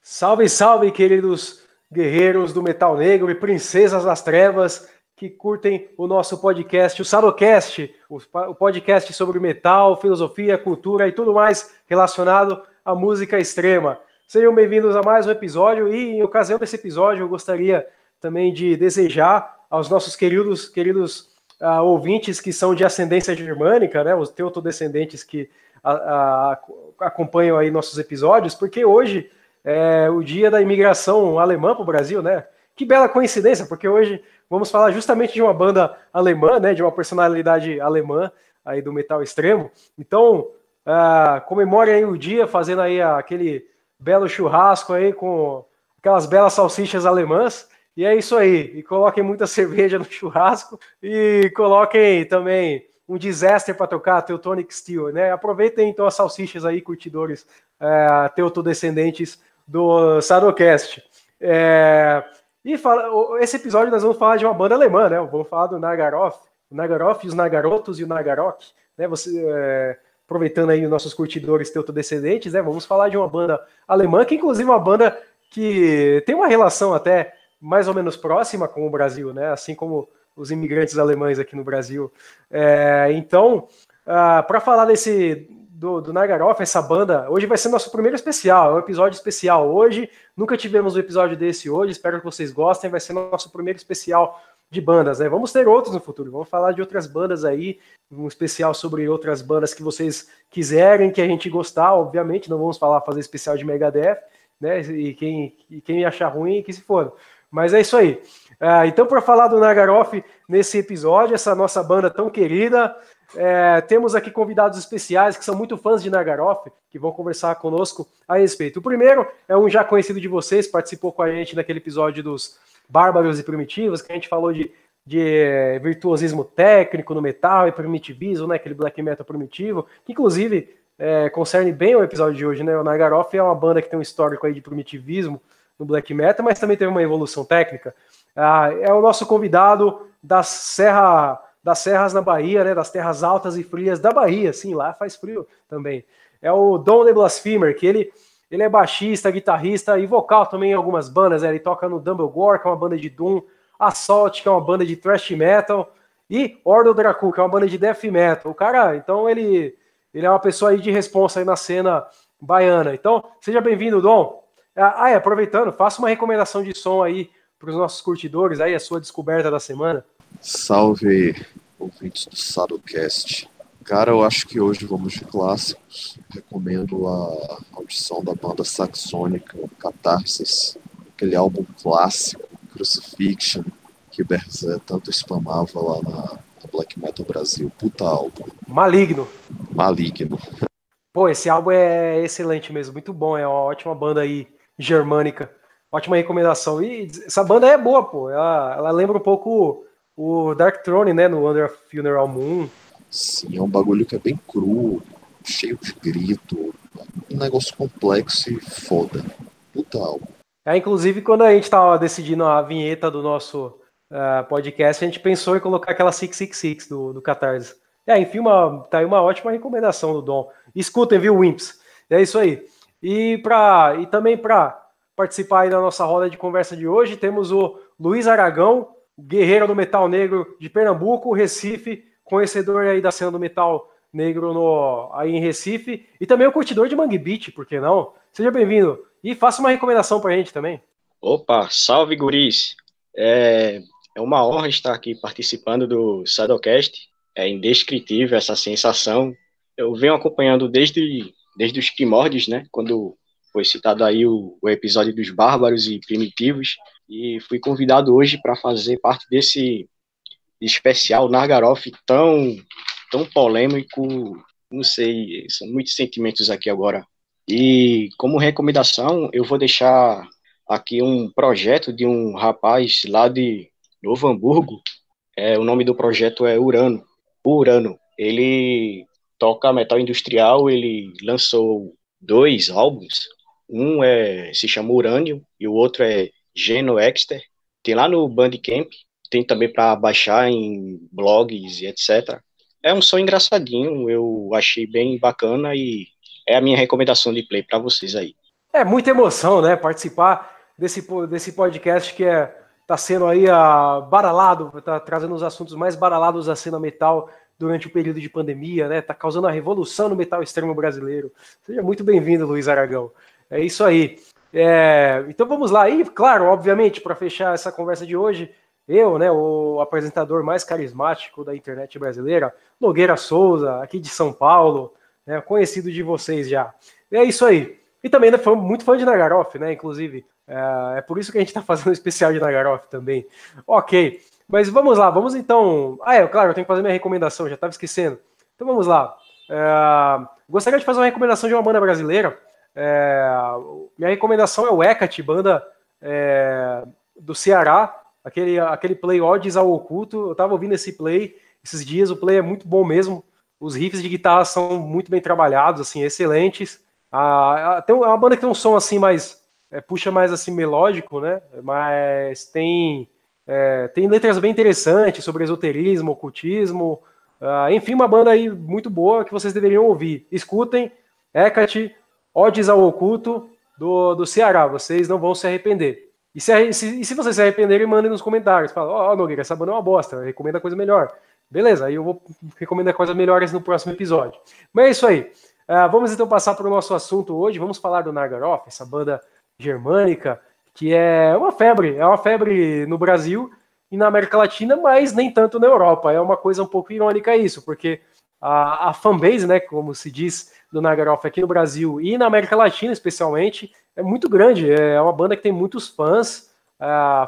Salve, salve, queridos guerreiros do Metal Negro e princesas das trevas que curtem o nosso podcast, o Sadocast, o podcast sobre metal, filosofia, cultura e tudo mais relacionado à música extrema. Sejam bem-vindos a mais um episódio e, em ocasião desse episódio, eu gostaria também de desejar aos nossos queridos ouvintes que são de ascendência germânica, né, os teotodescendentes que acompanham aí nossos episódios, porque hoje é o dia da imigração alemã para o Brasil, né? Que bela coincidência, porque hoje vamos falar justamente de uma banda alemã, né? De uma personalidade alemã aí do metal extremo. Então, comemore aí o dia fazendo aí aquele belo churrasco aí com aquelas belas salsichas alemãs. E é isso aí. E coloquem muita cerveja no churrasco e coloquem também um Disaster para tocar, Teutonic Steel, né? Aproveitem então as salsichas aí, curtidores teutodescendentes do Sadocast. Esse episódio nós vamos falar de uma banda alemã, né? Vamos falar do Nagaroth, os Nagarotos e o Nagarok, né? Aproveitando aí os nossos curtidores teutodescendentes, né? Vamos falar de uma banda alemã, que inclusive é uma banda que tem uma relação até mais ou menos próxima com o Brasil, né? Assim como os imigrantes alemães aqui no Brasil. Então, para falar do Nagaroth, essa banda, hoje vai ser nosso primeiro especial, é um episódio especial hoje, nunca tivemos um episódio desse hoje, espero que vocês gostem, vai ser nosso primeiro especial de bandas, né? Vamos ter outros no futuro, vamos falar de outras bandas aí, um especial sobre outras bandas que vocês quiserem, que a gente gostar, obviamente, não vamos fazer especial de Megadeth, né? E quem achar ruim, que se for. Mas é isso aí. Então, para falar do Nagaroth nesse episódio, essa nossa banda tão querida, temos aqui convidados especiais que são muito fãs de Nagaroth, que vão conversar conosco a respeito. O primeiro é um já conhecido de vocês, participou com a gente naquele episódio dos Bárbaros e Primitivos, que a gente falou de virtuosismo técnico no metal e primitivismo, né, aquele black metal primitivo, que inclusive concerne bem o episódio de hoje, né? O Nagaroth é uma banda que tem um histórico aí de primitivismo no black metal, mas também teve uma evolução técnica. É o nosso convidado das serras na Bahia, né, das terras altas e frias da Bahia, sim, lá faz frio também. É o Dom The Blasphemer, que ele é baixista, guitarrista e vocal também em algumas bandas, né? Ele toca no Dumbledore, que é uma banda de Doom, Assault, que é uma banda de thrash metal, e Ordo Dracu, que é uma banda de death metal. O cara, então, ele é uma pessoa aí de responsa aí na cena baiana. Então, seja bem-vindo, Dom. Aproveitando, faça uma recomendação de som aí para os nossos curtidores, aí a sua descoberta da semana. Salve, ouvintes do Sadocast. Cara, eu acho que hoje vamos de clássicos. Recomendo a audição da banda saxônica Catarsis, aquele álbum clássico, Crucifixion, que Berzé tanto spamava lá na Black Metal Brasil. Puta álbum. Maligno. Pô, esse álbum é excelente mesmo, muito bom, é uma ótima banda aí, germânica. Ótima recomendação. E essa banda é boa, pô. Ela lembra um pouco o Dark Throne, né? No Under Funeral Moon. Sim, é um bagulho que é bem cru, cheio de grito. Um negócio complexo e foda. Puta álbum. Inclusive, quando a gente tava decidindo a vinheta do nosso podcast, a gente pensou em colocar aquela 666 do Catarse. Enfim, tá aí uma ótima recomendação do Dom. Escutem, viu, Wimps? É isso aí. E também para participar aí da nossa roda de conversa de hoje, temos o Luiz Aragão, guerreiro do metal negro de Pernambuco, Recife, conhecedor aí da cena do metal negro aí em Recife, e também o curtidor de Mangue Beat, por que não? Seja bem-vindo. E faça uma recomendação pra gente também. Opa, salve guris! É uma honra estar aqui participando do Sadocast. É indescritível essa sensação. Eu venho acompanhando desde os primórdios, né? Quando foi citado aí o episódio dos Bárbaros e Primitivos, e fui convidado hoje para fazer parte desse especial Nagaroth tão polêmico. Não sei, são muitos sentimentos aqui agora. E como recomendação, eu vou deixar aqui um projeto de um rapaz lá de Novo Hamburgo. O nome do projeto é Urano. Ele toca metal industrial, ele lançou 2 álbuns. Um se chama Urânio e o outro é Geno Exter. Tem lá no Bandcamp. tem também para baixar em blogs e etc. É um som engraçadinho, eu achei bem bacana e é a minha recomendação de play para vocês aí. É muita emoção, né? Participar desse podcast que tá sendo aí badalado, tá trazendo os assuntos mais badalados da cena metal durante o período de pandemia, né? Tá causando a revolução no metal extremo brasileiro. Seja muito bem-vindo, Luiz Aragão. É isso aí. Então vamos lá. E, claro, obviamente, para fechar essa conversa de hoje, eu, né, o apresentador mais carismático da internet brasileira, Nogueira Souza, aqui de São Paulo, né, conhecido de vocês já. É isso aí. E também, né, foi muito fã de Nagaroff, né, inclusive. É por isso que a gente está fazendo um especial de Nagaroff também. Ok, mas vamos lá, vamos então... claro, eu tenho que fazer minha recomendação, já estava esquecendo. Então vamos lá. Gostaria de fazer uma recomendação de uma banda brasileira. Minha recomendação é o Hecate, banda do Ceará, aquele play Odes ao Oculto. Eu estava ouvindo esse play esses dias, o play é muito bom mesmo. Os riffs de guitarra são muito bem trabalhados, assim, excelentes. É uma banda que tem um som assim mais puxa mais assim melódico, né? Mas tem letras bem interessantes sobre esoterismo, ocultismo, enfim, uma banda aí muito boa que vocês deveriam ouvir. Escutem, Hecate, Odes ao Oculto do Ceará, vocês não vão se arrepender. E se vocês se arrependerem, mandem nos comentários. Fala, Nogueira, essa banda é uma bosta, recomenda coisa melhor. Beleza, aí eu vou recomendar coisas melhores no próximo episódio. Mas é isso aí. Vamos então passar para o nosso assunto hoje. Vamos falar do Nagaroff, essa banda germânica, que é uma febre no Brasil e na América Latina, mas nem tanto na Europa. É uma coisa um pouco irônica isso, porque a fanbase, né, como se diz, do Nagaroff aqui no Brasil e na América Latina especialmente, é muito grande. É uma banda que tem muitos fãs,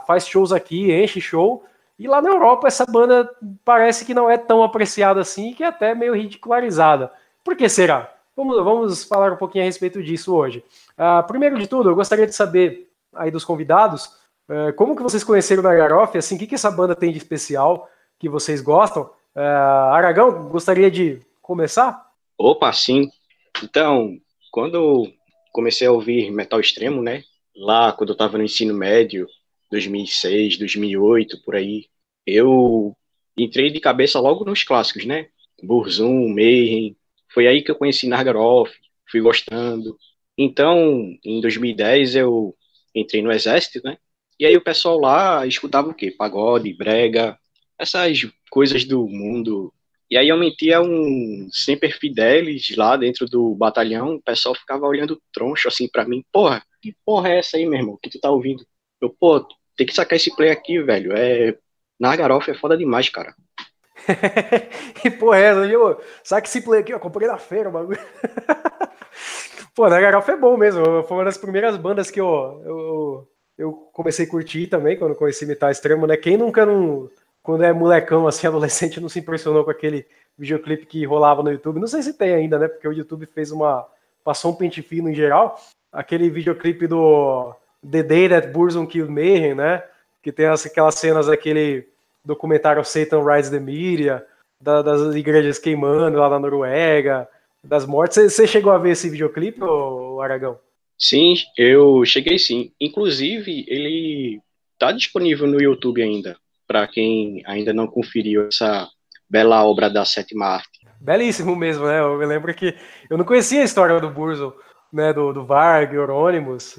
faz shows aqui, enche show, e lá na Europa essa banda parece que não é tão apreciada assim, que é até meio ridicularizada. Por que será? Vamos falar um pouquinho a respeito disso hoje. Primeiro de tudo, eu gostaria de saber aí dos convidados, como que vocês conheceram o Nagaroff, assim, o que essa banda tem de especial que vocês gostam? Aragão, gostaria de começar? Opa, sim. Então, quando eu comecei a ouvir metal extremo, né, lá quando eu estava no ensino médio, 2006, 2008, por aí, eu entrei de cabeça logo nos clássicos, né, Burzum, Mayhem. Foi aí que eu conheci Nagaroff, fui gostando. Então, em 2010, eu entrei no Exército, né? E aí o pessoal lá escutava o quê? Pagode, brega, essas coisas do mundo. E aí eu metia um Semper Fidelis lá dentro do batalhão, o pessoal ficava olhando troncho assim pra mim. Porra, que porra é essa aí, meu irmão? Que tu tá ouvindo? Eu, tem que sacar esse play aqui, velho. Nagaroff é foda demais, cara. Que porra é essa? Sabe que esse play aqui, eu comprei na feira, o bagulho. Pô, Nagaroff é bom mesmo. Foi uma das primeiras bandas que eu comecei a curtir também, quando conheci metal extremo, né? Quem nunca quando é molecão, assim, adolescente, não se impressionou com aquele videoclipe que rolava no YouTube? Não sei se tem ainda, né? Porque o YouTube passou um pente fino em geral. Aquele videoclipe do The Day That Burzum Killed Mayhem, né? Que tem aquelas cenas daquele documentário Satan Rides the Media, das igrejas queimando lá na Noruega, das mortes. Você chegou a ver esse videoclipe, Aragão? Sim, eu cheguei sim. Inclusive, ele tá disponível no YouTube ainda, para quem ainda não conferiu essa bela obra da sétima arte. Belíssimo mesmo, né? Eu me lembro que eu não conhecia a história do Burzum, né, do Varg, Euronymous,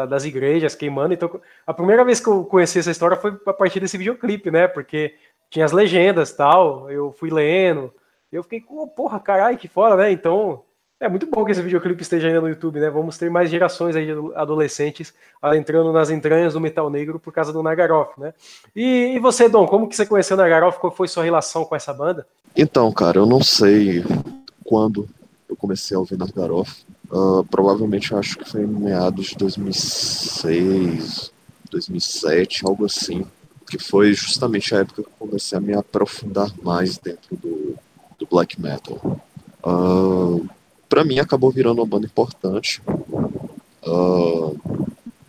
das igrejas queimando. Então, a primeira vez que eu conheci essa história foi a partir desse videoclipe, né? Porque tinha as legendas e tal, eu fui lendo, eu fiquei, porra, caralho, que foda, né? Então, é muito bom que esse videoclipe esteja ainda no YouTube, né? Vamos ter mais gerações aí de adolescentes entrando nas entranhas do metal negro por causa do Nagaroff, né? E você, Dom, como que você conheceu o Nagaroff? Qual foi sua relação com essa banda? Então, cara, eu não sei quando eu comecei a ouvir Nagaroff. Provavelmente eu acho que foi em meados de 2006, 2007, algo assim, que foi justamente a época que eu comecei a me aprofundar mais dentro do black metal. Pra mim acabou virando uma banda importante.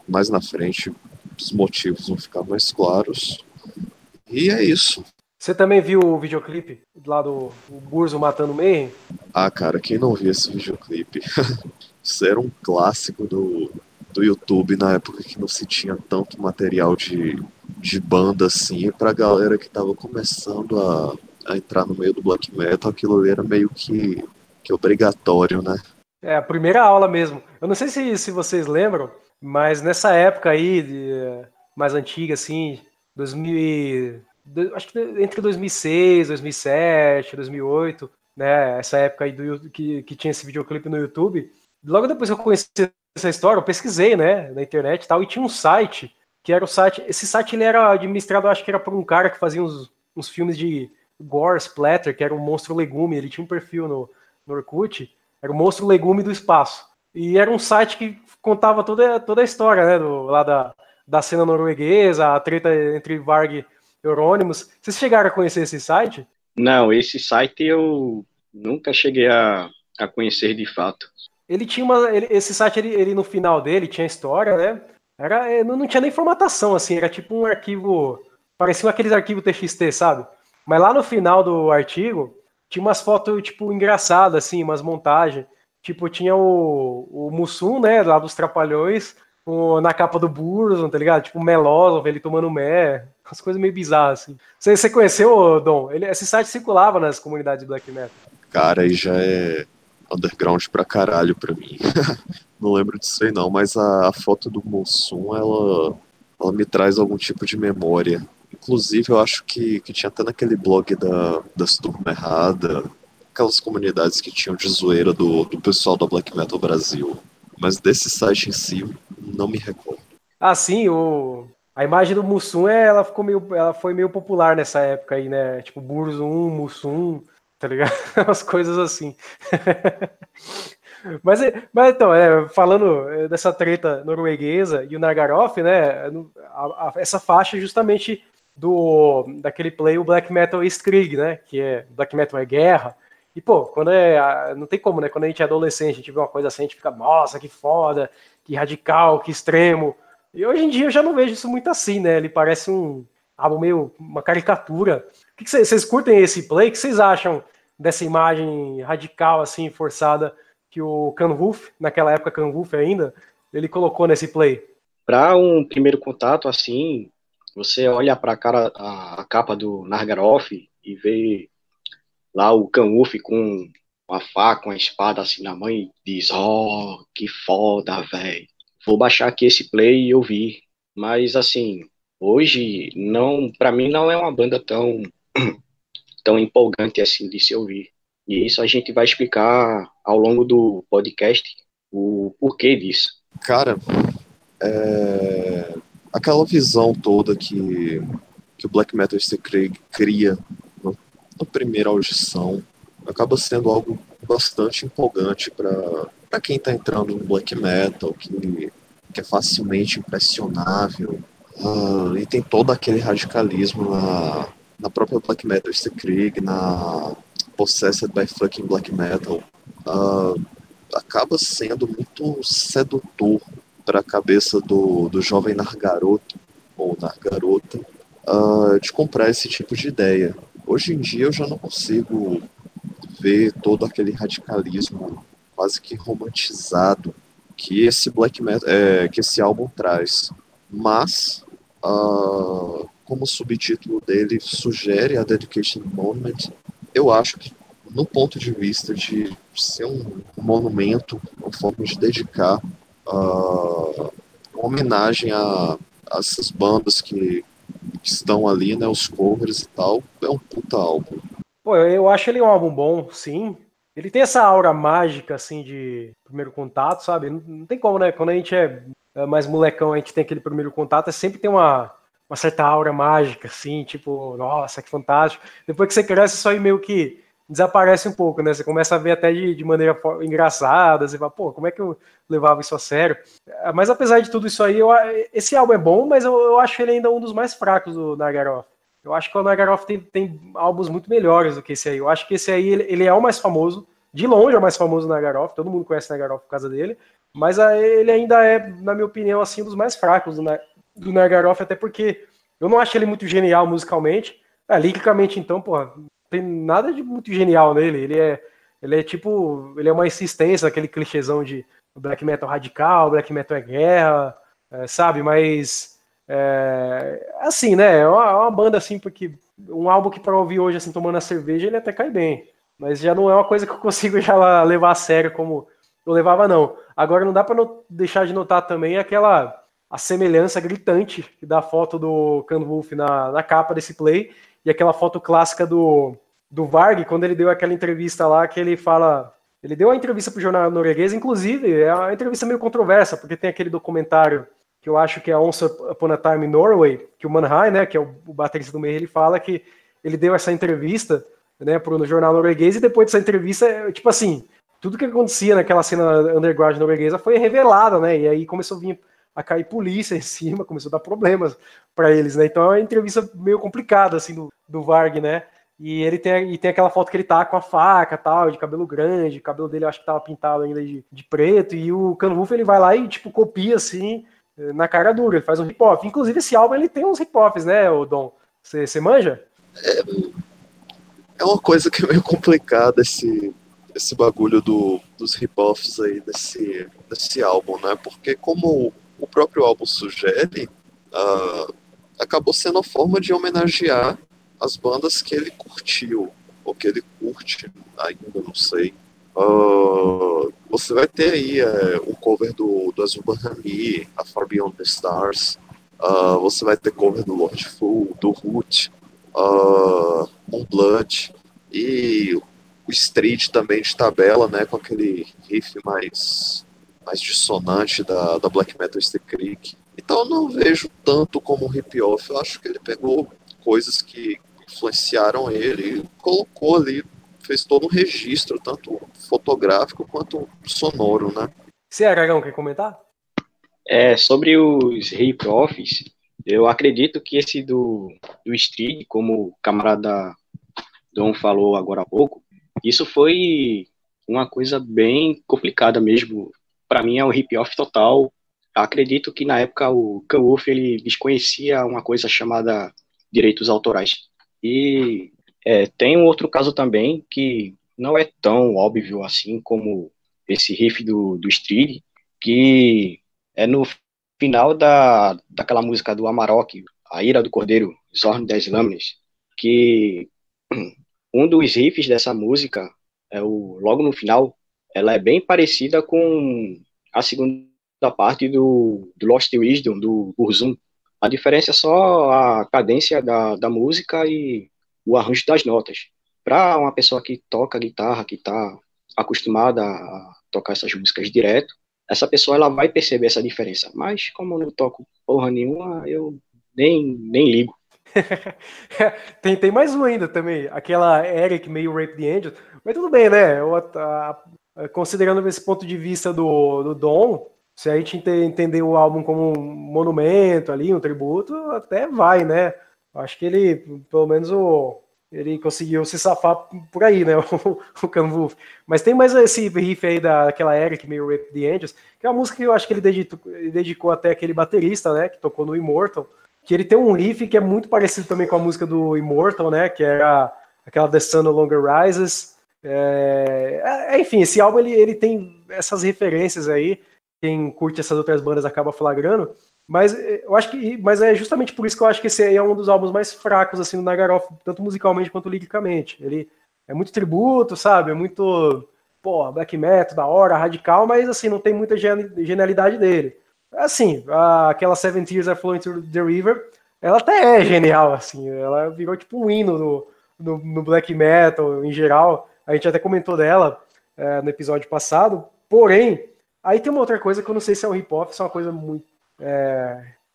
Mais na frente os motivos vão ficar mais claros. E é isso. Você também viu o videoclipe lá do Burzum matando o Mayhem? Cara, quem não viu esse videoclipe? Isso era um clássico do YouTube na época que não se tinha tanto material de de banda, assim, pra galera que tava começando a entrar no meio do black metal, aquilo ali era meio que obrigatório, né? É a primeira aula mesmo. Eu não sei se vocês lembram, mas nessa época aí, mais antiga, assim, 2000, acho que entre 2006, 2007, 2008, né? Essa época aí que tinha esse videoclipe no YouTube. Logo depois que eu conheci essa história, eu pesquisei, né, na internet e tal, e tinha um site, que era o site. Esse site ele era administrado, acho que era por um cara que fazia uns filmes de gore, splatter, que era um monstro legume. Ele tinha um perfil no Orkut. Era o Monstro Legume do Espaço. E era um site que contava toda a história, né? Lá da cena norueguesa, a treta entre Varg e Euronymous. Vocês chegaram a conhecer esse site? Não, esse site eu nunca cheguei a conhecer de fato. Ele tinha esse site, ele no final dele tinha história, né? Não tinha nem formatação, assim, era tipo um arquivo. Parecia aqueles arquivos TXT, sabe? Mas lá no final do artigo tinha umas fotos, tipo, engraçadas, assim, umas montagens. Tipo, tinha o Mussum, né, lá dos Trapalhões, na capa do Burzum, tá ligado? Tipo, o Melózov, ele tomando mé, umas coisas meio bizarras, assim. Você conheceu, Dom? Esse site circulava nas comunidades de Black Metal. Cara, aí já é underground pra caralho pra mim. Não lembro disso aí não, mas a foto do Mussum, ela me traz algum tipo de memória. Inclusive, eu acho que tinha até naquele blog das Turma Errada, aquelas comunidades que tinham de zoeira do pessoal da Black Metal Brasil. Mas desse site em si, não me recordo. Ah, sim, a imagem do Mussum, ela foi meio popular nessa época aí, né? Tipo, Burzum, Mussum, tá ligado? Umas coisas assim. Mas então, falando dessa treta norueguesa e o Nagaroff, né? Essa faixa é justamente daquele play, o Black Metal East Krieg, né? Que é Black Metal é guerra. E, pô, não tem como, né? Quando a gente é adolescente, a gente vê uma coisa assim, a gente fica, nossa, que foda, que radical, que extremo. E hoje em dia eu já não vejo isso muito assim, né? Ele parece algo meio uma caricatura. O que vocês curtem esse play? O que vocês acham dessa imagem radical, assim, forçada, que o Kanwulf, naquela época Kanwulf ainda, ele colocou nesse play? Para um primeiro contato, assim, você olha para a capa do Nargaroth e vê lá o Kanwulf com uma faca, uma espada assim na mão e diz: "Oh, que foda, velho. Vou baixar aqui esse play e ouvir." Mas assim, hoje não, para mim não é uma banda tão empolgante assim de se ouvir. E isso a gente vai explicar ao longo do podcast o porquê disso. Cara, aquela visão toda que o Black Metal cria na primeira audição acaba sendo algo bastante empolgante para quem está entrando no Black Metal, que é facilmente impressionável, e tem todo aquele radicalismo na própria Black Metal Krieg, na Possessed by Fucking Black Metal. Acaba sendo muito sedutor para a cabeça do jovem Nargaroto ou Nargarota de comprar esse tipo de ideia. Hoje em dia eu já não consigo ver todo aquele radicalismo quase que romantizado que esse black metal, que esse álbum traz. Mas, como o subtítulo dele sugere, a Dedication Monument, eu acho que no ponto de vista de ser um monumento, uma forma de dedicar uma homenagem a essas bandas que estão ali, né, os covers e tal, é um puta álbum. Pô, eu acho ele um álbum bom, sim. Ele tem essa aura mágica, assim, de primeiro contato, sabe? Não tem como, né? Quando a gente é mais molecão, a gente tem aquele primeiro contato, sempre tem uma certa aura mágica, assim, tipo, nossa, que fantástico. Depois que você cresce, isso aí meio que desaparece um pouco, né? Você começa a ver até de maneira engraçada, você fala, pô, como é que eu levava isso a sério? Mas apesar de tudo isso aí, esse álbum é bom, mas eu acho ele ainda um dos mais fracos do Nagaroth. Eu acho que o Nagaroth tem álbuns muito melhores do que esse aí. Eu acho que esse aí ele é o mais famoso, de longe é o mais famoso do Nagaroth, todo mundo conhece o Nagaroth por causa dele, mas ele ainda é, na minha opinião, assim, um dos mais fracos do Nagaroth, até porque eu não acho ele muito genial musicalmente. Liricamente, então, porra, não tem nada de muito genial nele. Ele é uma insistência, aquele clichêzão de black metal radical, black metal é guerra, sabe? Mas Assim, né? É uma banda assim, porque um álbum que para ouvir hoje, assim, tomando a cerveja, ele até cai bem. Mas já não é uma coisa que eu consigo já levar a sério como eu levava, não. Agora não dá para deixar de notar também a semelhança gritante da foto do Canwulf na capa desse play e aquela foto clássica do Varg, quando ele deu aquela entrevista lá que ele fala. Ele deu a entrevista pro jornal norueguês, inclusive, é uma entrevista meio controversa, porque tem aquele documentário que eu acho que é Once Upon a Time in Norway, que o Mannheim, né, que é o baterista do meio, ele fala que ele deu essa entrevista, né, no jornal norueguês, e depois dessa entrevista, tipo assim, tudo que acontecia naquela cena underground norueguesa foi revelado, né, e aí começou a vir a cair polícia em cima, começou a dar problemas para eles, né, então é uma entrevista meio complicada, assim, do Varg, né, e ele tem aquela foto que ele tá com a faca, tal, de cabelo grande, o cabelo dele eu acho que tava pintado ainda de preto, e o Canwulf ele vai lá e, tipo, copia, assim, na cara dura, ele faz um hip-hop. Inclusive, esse álbum ele tem uns hip-hops, né, o Dom? Você manja? É uma coisa que é meio complicada esse bagulho dos hip-hops aí desse álbum, né? Porque como o próprio álbum sugere, acabou sendo a forma de homenagear as bandas que ele curtiu, ou que ele curte, ainda não sei. Você vai ter aí um cover do Azul Banhami, A Far Beyond the Stars. Você vai ter cover do Lordful, do Root, Moonblood e o Street também de tabela, né, com aquele riff mais dissonante da Black Metal Stick Creek. Então eu não vejo tanto como um hip-hop. Eu acho que ele pegou coisas que influenciaram ele e colocou ali, fez todo um registro, tanto fotográfico quanto sonoro, né? Você, Aragão, quer comentar? Sobre os hip-hops, eu acredito que esse do Street, como o camarada Dom falou agora há pouco, isso foi uma coisa bem complicada mesmo. Para mim é um hip-hop total. Acredito que na época o Canwulf ele desconhecia uma coisa chamada direitos autorais. E tem um outro caso também que não é tão óbvio assim como esse riff do Street, que é no final daquela música do Amarok, A Ira do Cordeiro, Zorn das Lâminas, que um dos riffs dessa música, logo no final, ela é bem parecida com a segunda parte do Lost Wisdom, do Burzum. A diferença é só a cadência da música e o arranjo das notas. Para uma pessoa que toca guitarra, que está acostumada a tocar essas músicas direto, essa pessoa ela vai perceber essa diferença. Mas como eu não toco porra nenhuma, eu nem ligo. tem mais um ainda também, aquela Eric meio Rape the Angels, mas tudo bem, né? Considerando esse ponto de vista do Dom, se a gente entender o álbum como um monumento ali, um tributo, até vai, né? Acho que ele, pelo menos, ele conseguiu se safar por aí, né? O Canwulf. Mas tem mais esse riff aí daquela Eric meio Rape the Angels, que é uma música que eu acho que ele dedicou até aquele baterista, né? Que tocou no Immortal, que ele tem um riff que é muito parecido também com a música do Immortal, né, que era aquela The Sun No Longer Rises. Enfim, esse álbum ele tem essas referências aí, quem curte essas outras bandas acaba flagrando, mas eu acho que, mas é justamente por isso que eu acho que esse aí é um dos álbuns mais fracos assim do Nagaroff, tanto musicalmente quanto liricamente. Ele é muito tributo, sabe, é muito, black metal, da hora, radical, mas assim, não tem muita genialidade dele. Assim, aquela Seven Tears Are Flowing Through the River, ela até é genial, assim, ela virou tipo um hino no black metal em geral, a gente até comentou dela no episódio passado, porém, aí tem uma outra coisa que eu não sei se é um hip-hop, se é uma coisa muito...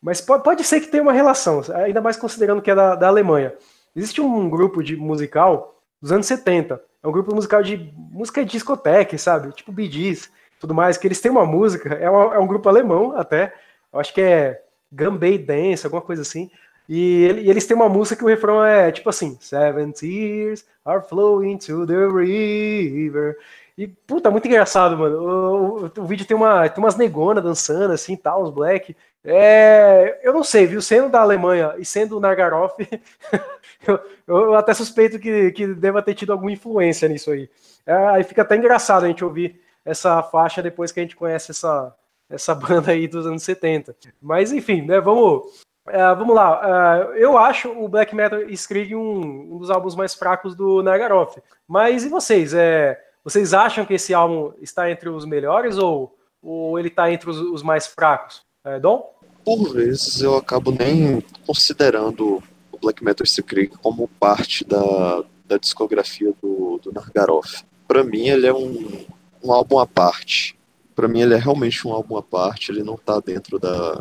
mas pode ser que tenha uma relação, ainda mais considerando que é da Alemanha. Existe um grupo musical dos anos 70, é um grupo musical de música de discoteca, sabe, tipo Bee Gees, tudo mais, que eles têm uma música, é um grupo alemão até, eu acho que é Gambay Dance, alguma coisa assim, e eles têm uma música que o refrão é tipo assim, Seven tears are flowing to the river, e puta, muito engraçado, mano, o vídeo tem umas negonas dançando assim, tal, uns black, eu não sei, viu, sendo da Alemanha e sendo o Nagaroff, eu até suspeito que deva ter tido alguma influência nisso aí, aí fica até engraçado a gente ouvir essa faixa depois que a gente conhece essa banda aí dos anos 70. Mas enfim, né, vamos Vamos lá, eu acho o Black Metal Skrig um dos álbuns mais fracos do Nagaroth. Mas e vocês? Vocês acham que esse álbum está entre os melhores ou ele está entre os mais fracos? Dom? Por vezes eu acabo nem considerando o Black Metal Skrig como parte da discografia do Nargaroth. Para mim ele é um álbum à parte. Para mim ele é realmente um álbum à parte, ele não está dentro da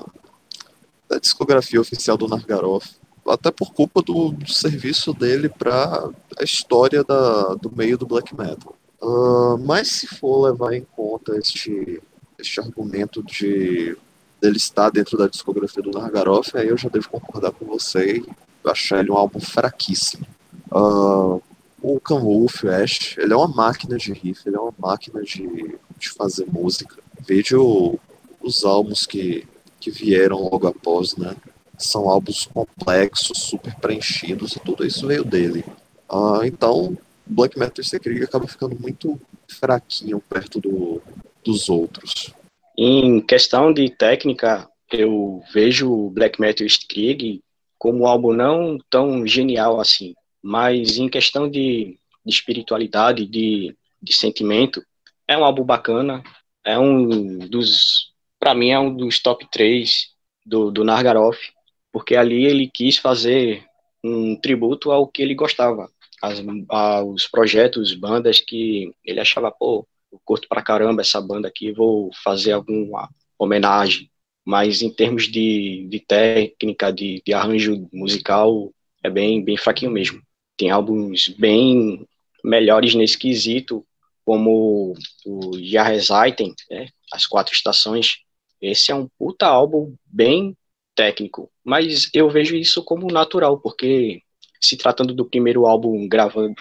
discografia oficial do Nargaroth, até por culpa do serviço dele para a história do meio do black metal. Mas se for levar em conta este argumento dele estar dentro da discografia do Nargaroth, aí eu já devo concordar com você e achar ele um álbum fraquíssimo. O Canwulf, o Ash, ele é uma máquina de riff, ele é uma máquina de fazer música. Veja os álbuns que vieram logo após, né? São álbuns complexos, super preenchidos, e tudo isso veio dele. Então, Black Metal Skrig acaba ficando muito fraquinho perto dos outros. Em questão de técnica, eu vejo o Black Metal Skrig como um álbum não tão genial assim, mas em questão de espiritualidade, de sentimento, é um álbum bacana, para mim é um dos top 3 do Nargaroth, porque ali ele quis fazer um tributo ao que ele gostava, aos projetos, bandas que ele achava, pô, eu curto pra caramba essa banda aqui, vou fazer alguma homenagem, mas em termos de técnica, de arranjo musical, é bem fraquinho mesmo. Tem álbuns bem melhores nesse quesito, como o Jahreszeiten, né, As Quatro Estações. Esse é um puta álbum bem técnico, mas eu vejo isso como natural, porque se tratando do primeiro álbum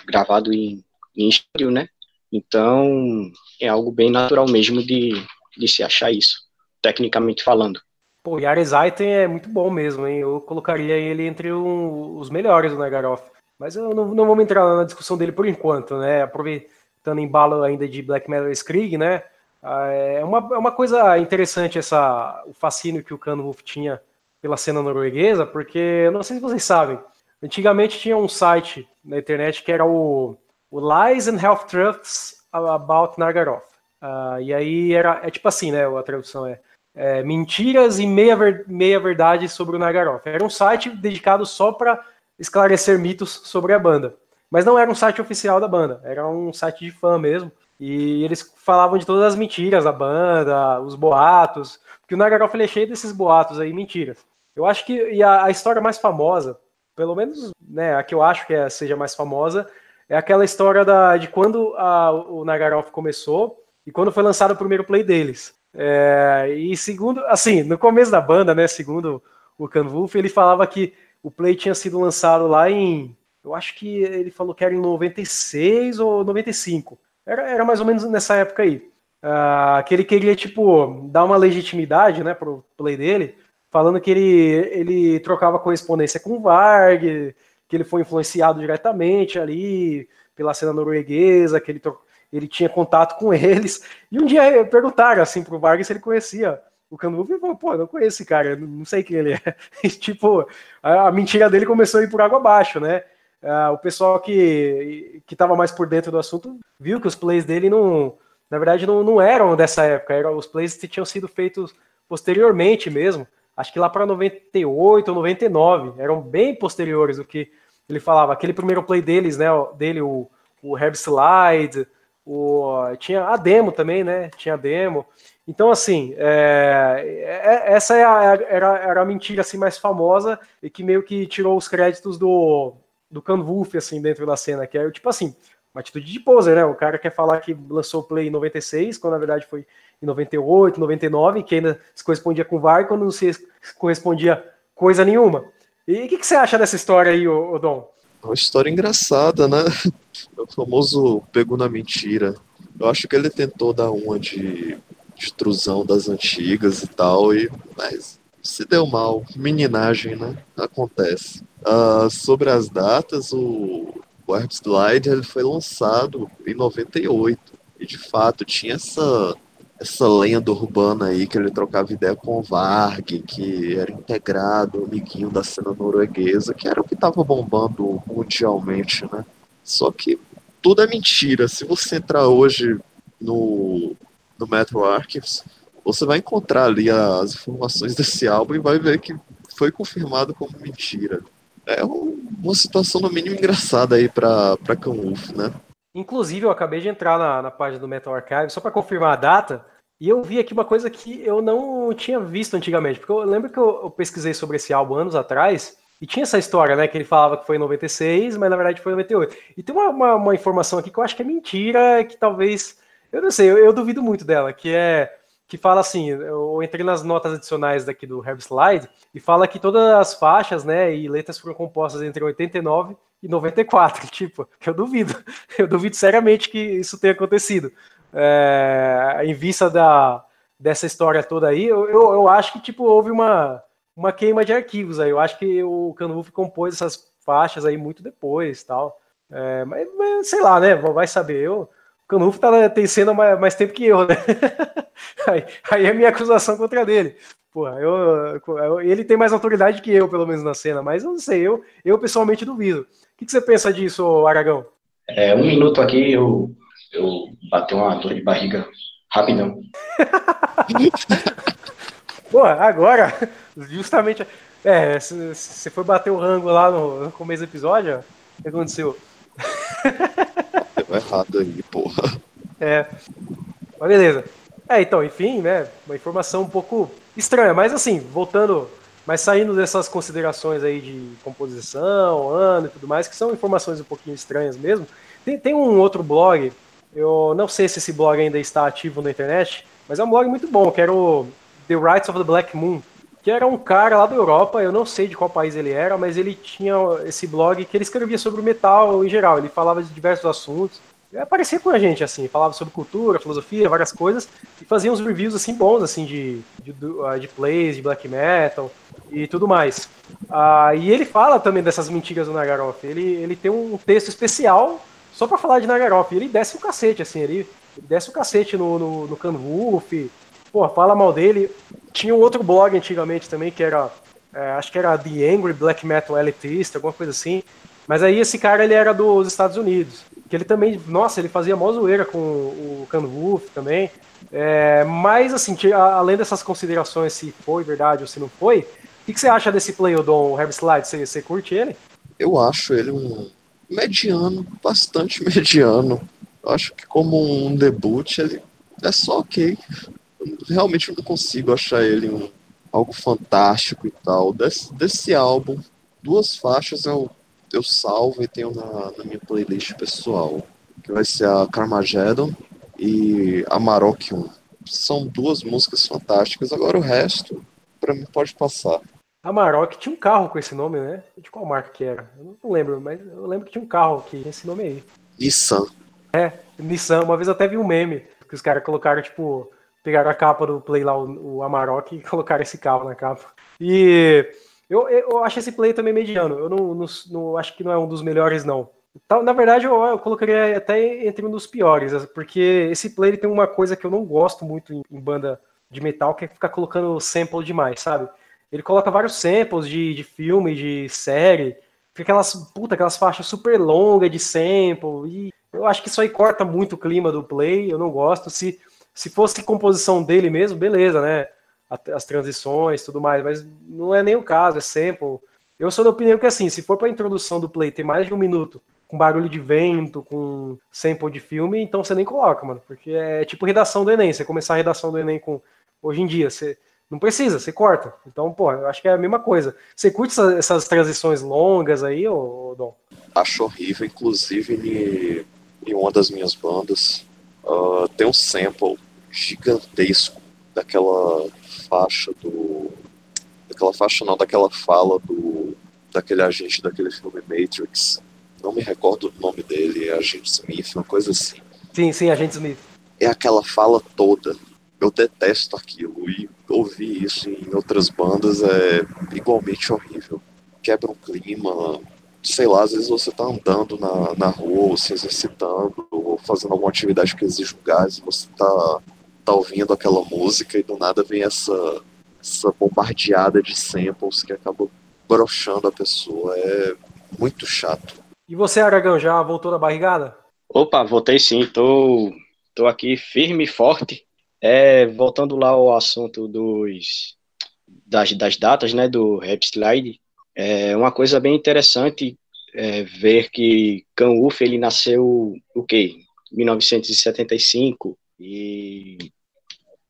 gravado em estúdio, né? Então é algo bem natural mesmo de se achar isso, tecnicamente falando. Pô, Jahreszeiten é muito bom mesmo, hein? Eu colocaria ele entre os melhores do Nagaroth. Mas eu não vou entrar na discussão dele por enquanto, né? Aproveitando embalo ainda de Black Metal Skrig, né? É uma coisa interessante o fascínio que o Canwulf tinha pela cena norueguesa, porque eu não sei se vocês sabem, antigamente tinha um site na internet que era o Lies and Half Truths About Nargaroth. E aí é tipo assim, né? A tradução é mentiras e meia verdade sobre o Nargaroth. Era um site dedicado só para esclarecer mitos sobre a banda. Mas não era um site oficial da banda, era um site de fã mesmo. E eles falavam de todas as mentiras da banda, os boatos, porque o Nargaroth é cheio desses boatos aí, mentiras. Eu acho que a história mais famosa, pelo menos, né, a que eu acho que seja mais famosa, é aquela história de quando o Nargaroth começou e quando foi lançado o primeiro play deles. E segundo, assim, no começo da banda, né, segundo o Canwulf, ele falava que o play tinha sido lançado lá eu acho que ele falou que era em 96 ou 95. Era mais ou menos nessa época aí. Que ele queria, tipo, dar uma legitimidade, né, pro play dele, falando que ele trocava correspondência com o Varg, que ele foi influenciado diretamente ali pela cena norueguesa, que ele tinha contato com eles. E um dia perguntaram, assim, pro Varg se ele conhecia o Canwulf, e falou, pô, eu não conheço esse cara, não sei quem ele é. E, tipo, a mentira dele começou a ir por água abaixo, né? O pessoal que estava mais por dentro do assunto viu que os plays dele na verdade não eram dessa época, os plays que tinham sido feitos posteriormente mesmo, acho que lá para 98 ou 99, eram bem posteriores do que ele falava. Aquele primeiro play deles, né, o Herb Slide, tinha a demo também, né, tinha a demo. Então, assim, essa era a mentira assim, mais famosa e que meio que tirou os créditos do Canwulf, assim, dentro da cena, que é, tipo assim, uma atitude de poser, né? O cara quer falar que lançou o play em 96, quando na verdade foi em 98, 99, que ainda se correspondia com o VAR, quando não se correspondia coisa nenhuma. E o que você acha dessa história aí, Dom? É uma história engraçada, né? É o famoso pegou na mentira. Eu acho que ele tentou dar uma de trusão das antigas e tal, mas se deu mal. Meninagem, né? Acontece. Sobre as datas, o Warp Slide ele foi lançado em 98. E de fato tinha essa lenda urbana aí que ele trocava ideia com o Varg, que era integrado, amiguinho da cena norueguesa, que era o que estava bombando mundialmente, né? Só que tudo é mentira. Se você entrar hoje no Metro Archives, você vai encontrar ali as informações desse álbum e vai ver que foi confirmado como mentira. É uma situação no mínimo engraçada aí pra Canwulf, né? Inclusive, eu acabei de entrar na página do Metal Archive só para confirmar a data, e eu vi aqui uma coisa que eu não tinha visto antigamente, porque eu lembro que eu pesquisei sobre esse álbum anos atrás, e tinha essa história, né, que ele falava que foi em 96, mas na verdade foi em 98. E tem uma informação aqui que eu acho que é mentira, que talvez, eu não sei, eu duvido muito dela, que fala assim, eu entrei nas notas adicionais daqui do Herb Slide, e fala que todas as faixas, né, e letras foram compostas entre 89 e 94, tipo, eu duvido seriamente que isso tenha acontecido. Em vista dessa história toda aí, eu acho que, tipo, houve uma queima de arquivos aí, eu acho que o Canwulf compôs essas faixas aí muito depois, tal, mas sei lá, né, vai saber, o Canwulf tem cena mais tempo que eu, né, aí é a minha acusação contra dele. Porra, ele tem mais autoridade que eu, pelo menos na cena, mas eu não sei, eu pessoalmente duvido. O que você pensa disso, Aragão? Um minuto aqui, eu bati uma dor de barriga rapidão. Pô, agora, justamente. Você foi bater o rango lá no começo do episódio? O que aconteceu? Deu errado aí, porra. Mas beleza. Então, enfim, né? Uma informação um pouco estranha, mas assim, voltando, mas saindo dessas considerações aí de composição, ano e tudo mais, que são informações um pouquinho estranhas mesmo. Tem um outro blog, eu não sei se esse blog ainda está ativo na internet, mas é um blog muito bom, que era o The Rights of the Black Moon, que era um cara lá da Europa, eu não sei de qual país ele era, mas ele tinha esse blog que ele escrevia sobre o metal em geral, ele falava de diversos assuntos, aparecia com a gente, assim, falava sobre cultura, filosofia, várias coisas, e fazia uns reviews, assim, bons, assim, de plays, de black metal e tudo mais. E ele fala também dessas mentiras do Nagaroff, ele tem um texto especial só pra falar de Nagaroff, ele desce o cacete, assim, ele desce o cacete no Canwulf, pô, fala mal dele. Tinha um outro blog antigamente também, que era, acho que era The Angry Black Metal Elitist, alguma coisa assim, mas aí esse cara, ele era dos Estados Unidos, que ele também, nossa, ele fazia mó zoeira com o Canwulf também, mas assim, além dessas considerações se foi verdade ou se não foi, o que você acha desse play, o Dom Herb Slide? Você curte ele? Eu acho ele um mediano, bastante mediano. Eu acho que como um debut ele é só ok. Realmente não consigo achar ele algo fantástico e tal. Desse álbum, duas faixas eu salvo e tenho na minha playlist pessoal, que vai ser a Carmageddon e a Amarok 1. São duas músicas fantásticas. Agora o resto, pra mim, pode passar. A Amarok tinha um carro com esse nome, né? De qual marca que era? Eu não lembro, mas eu lembro que tinha um carro que tinha esse nome aí. Nissan. Nissan. Uma vez eu até vi um meme que os caras colocaram, tipo, pegaram a capa do Play lá, o Amarok, e colocaram esse carro na capa. E eu acho esse Play também mediano. Eu não acho que não é um dos melhores, não. Então, na verdade, eu colocaria até entre um dos piores, porque esse Play ele tem uma coisa que eu não gosto muito em banda de metal, que é ficar colocando sample demais, sabe? Ele coloca vários samples de filme, de série, fica aquelas faixas super longas de sample, e eu acho que isso aí corta muito o clima do Play, eu não gosto. Se fosse composição dele mesmo, beleza, né? As transições, tudo mais, mas não é nem o caso, é sample. Eu sou da opinião que, assim, se for pra introdução do Play ter mais de um minuto, com barulho de vento, com sample de filme, então você nem coloca, mano, porque é tipo redação do Enem, você começar a redação do Enem com, hoje em dia, você não precisa, você corta. Então, pô, eu acho que é a mesma coisa. Você curte essas transições longas aí, ô Dom? Acho horrível, inclusive em uma das minhas bandas tem um sample gigantesco daquela faixa daquela fala daquele agente daquele filme Matrix. Não me recordo o nome dele, é Agente Smith, uma coisa assim. Sim, Agente Smith. É aquela fala toda. Eu detesto aquilo, e ouvir isso em outras bandas é igualmente horrível. Quebra um clima, sei lá, às vezes você tá andando na rua, ou se exercitando, ou fazendo alguma atividade que exige um gás, e você tá tá ouvindo aquela música e do nada vem essa bombardeada de samples que acaba broxando a pessoa. É muito chato. E você, Aragão, já voltou da barrigada? Opa, voltei sim, tô aqui firme e forte. Voltando lá ao assunto das datas, né, do Rap Slide, uma coisa bem interessante ver que Can-Uf, ele nasceu, o quê? 1975, e,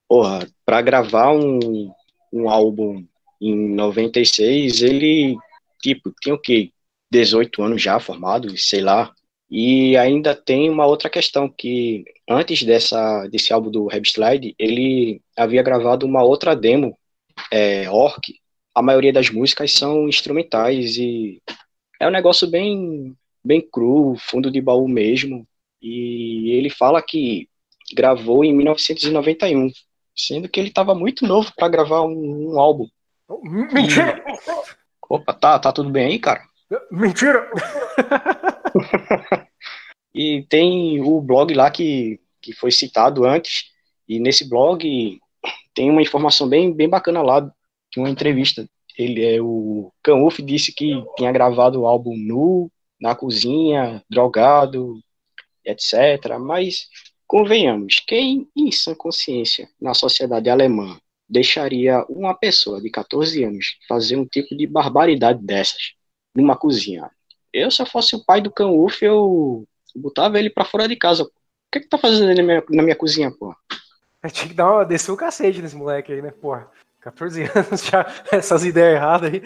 porra, para gravar um álbum em 96, ele, tipo, tinha o quê? 18 anos já formado, sei lá. E ainda tem uma outra questão, que antes desse álbum do Rap Slide, ele havia gravado uma outra demo, Orc. A maioria das músicas são instrumentais e é um negócio bem cru, fundo de baú mesmo. E ele fala que gravou em 1991, sendo que ele estava muito novo para gravar um álbum. Mentira! Opa, tá tudo bem aí, cara? Mentira! E tem o blog lá que foi citado antes, e nesse blog tem uma informação bem bacana lá, de uma entrevista. O Can-Uf disse que tinha gravado o álbum nu, na cozinha, drogado, etc. Mas, convenhamos, quem em sã consciência, na sociedade alemã, deixaria uma pessoa de 14 anos fazer um tipo de barbaridade dessas numa cozinha? Eu, se eu fosse o pai do Can-Uf, eu botava ele pra fora de casa. O que tá fazendo ele na minha cozinha, pô? Tinha que descer o cacete nesse moleque aí, né? Porra, 14 anos já, essas ideias erradas aí.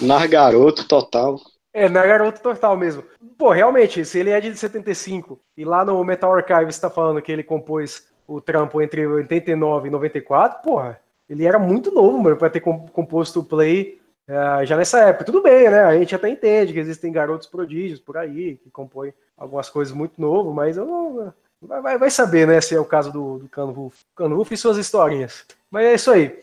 Nas garoto total. Na garoto total mesmo. Pô, realmente, se ele é de 75 e lá no Metal Archive você tá falando que ele compôs o trampo entre 89 e 94, porra, ele era muito novo, mano, pra ter composto o Play já nessa época. Tudo bem, né? A gente até entende que existem garotos prodígios por aí que compõem algumas coisas muito novo, mas eu não... Vai saber, né, se é o caso do Can-Uf e suas historinhas. Mas é isso aí.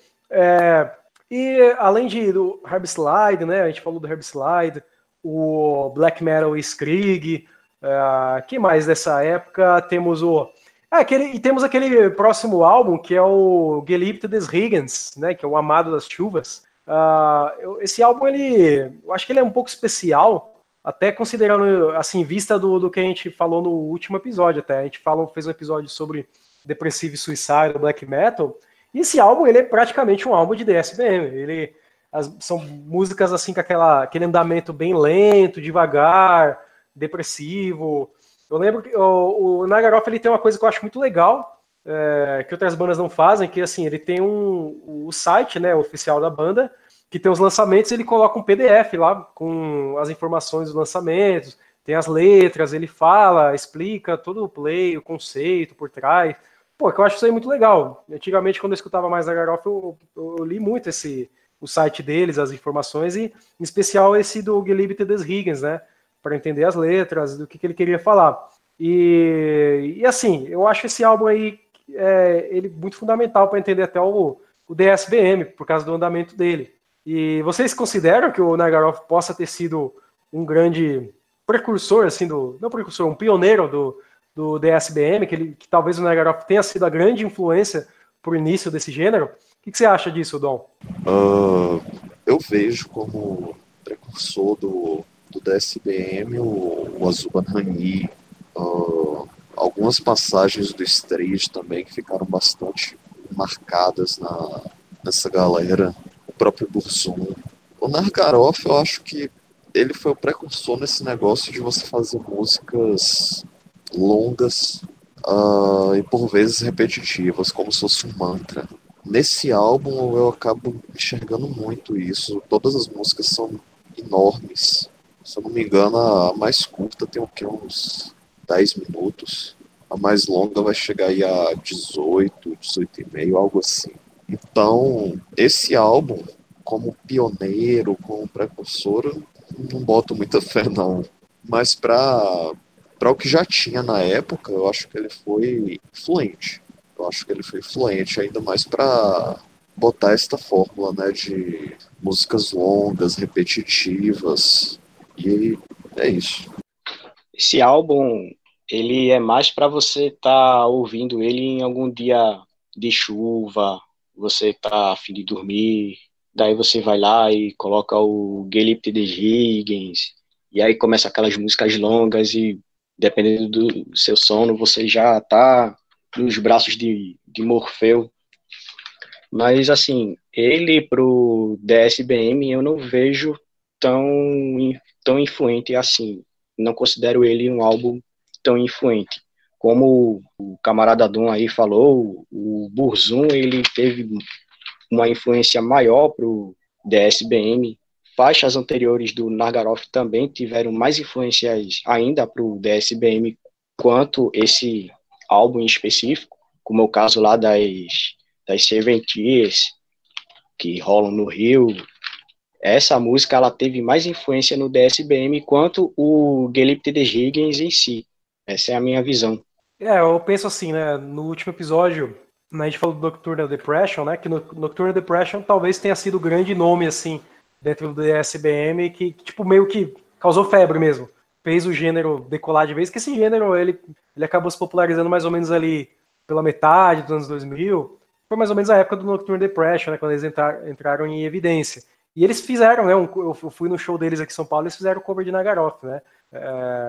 E além do Herb Slide, né, a gente falou do Herb Slide, o Black Metal Skrig, que mais dessa época? Temos temos aquele próximo álbum, que é o Geliebte des Regens, né, que é o Amado das Chuvas. Esse álbum, eu acho que ele é um pouco especial, até considerando, assim, vista do que a gente falou no último episódio até. A gente fez um episódio sobre Depressive Suicide, Black Metal, e esse álbum, ele é praticamente um álbum de DSBM. São músicas, assim, com aquele andamento bem lento, devagar, depressivo. Eu lembro que o Nagaroff, ele tem uma coisa que eu acho muito legal, que outras bandas não fazem, que, assim, ele tem o site, né, oficial da banda, que tem os lançamentos, ele coloca um PDF lá com as informações dos lançamentos, tem as letras, ele fala, explica todo o play, o conceito por trás. Pô, que eu acho isso aí muito legal. Antigamente, quando eu escutava mais da Garof, eu li muito o site deles, as informações, e em especial esse do Geliebte des Regens, né, para entender as letras, do que ele queria falar. E assim, eu acho esse álbum aí ele muito fundamental para entender até o DSBM, por causa do andamento dele. E vocês consideram que o Nagaroff possa ter sido um grande precursor, assim, não precursor, um pioneiro do DSBM, que talvez o Nagaroff tenha sido a grande influência pro início desse gênero? O que você acha disso, Dom? Eu vejo como precursor do DSBM o Azuban Hani, algumas passagens do Street também que ficaram bastante marcadas nessa galera. O próprio Burzum. O Nargaroff, eu acho que ele foi o precursor nesse negócio de você fazer músicas longas e por vezes repetitivas, como se fosse um mantra. Nesse álbum eu acabo enxergando muito isso. Todas as músicas são enormes. Se eu não me engano, a mais curta tem o quê? Uns 10 minutos. A mais longa vai chegar aí a 18 e meio, algo assim. Então, esse álbum, como pioneiro, como precursor, eu não boto muita fé, não. Mas para o que já tinha na época, eu acho que ele foi influente. Eu acho que ele foi influente, ainda mais para botar esta fórmula, né, de músicas longas, repetitivas. E é isso. Esse álbum, ele é mais para você estar ouvindo ele em algum dia de chuva, você tá a fim de dormir, daí você vai lá e coloca o Gellip de Higgins, e aí começa aquelas músicas longas e dependendo do seu sono, você já tá nos braços de Morfeu. Mas assim, ele pro DSBM eu não vejo tão, tão influente assim. Não considero ele um álbum tão influente. Como o camarada Dom aí falou, o Burzum ele teve uma influência maior pro DSBM. Faixas anteriores do Nargaroff também tiveram mais influências ainda pro DSBM quanto esse álbum em específico, como é o caso lá das Serventias que rolam no Rio. Essa música ela teve mais influência no DSBM quanto o Gellip de Higgins em si. Essa é a minha visão. Eu penso assim, né? No último episódio, né, a gente falou do Nocturnal Depression, né? Que no Nocturnal Depression talvez tenha sido o grande nome, assim, dentro do DSBM, que tipo, meio que causou febre mesmo. Fez o gênero decolar de vez, que esse gênero, ele acabou se popularizando mais ou menos ali pela metade dos anos 2000. Foi mais ou menos a época do Nocturnal Depression, né? Quando eles entraram em evidência. E eles fizeram, né? Eu fui no show deles aqui em São Paulo, eles fizeram o cover de Nagaroth, né?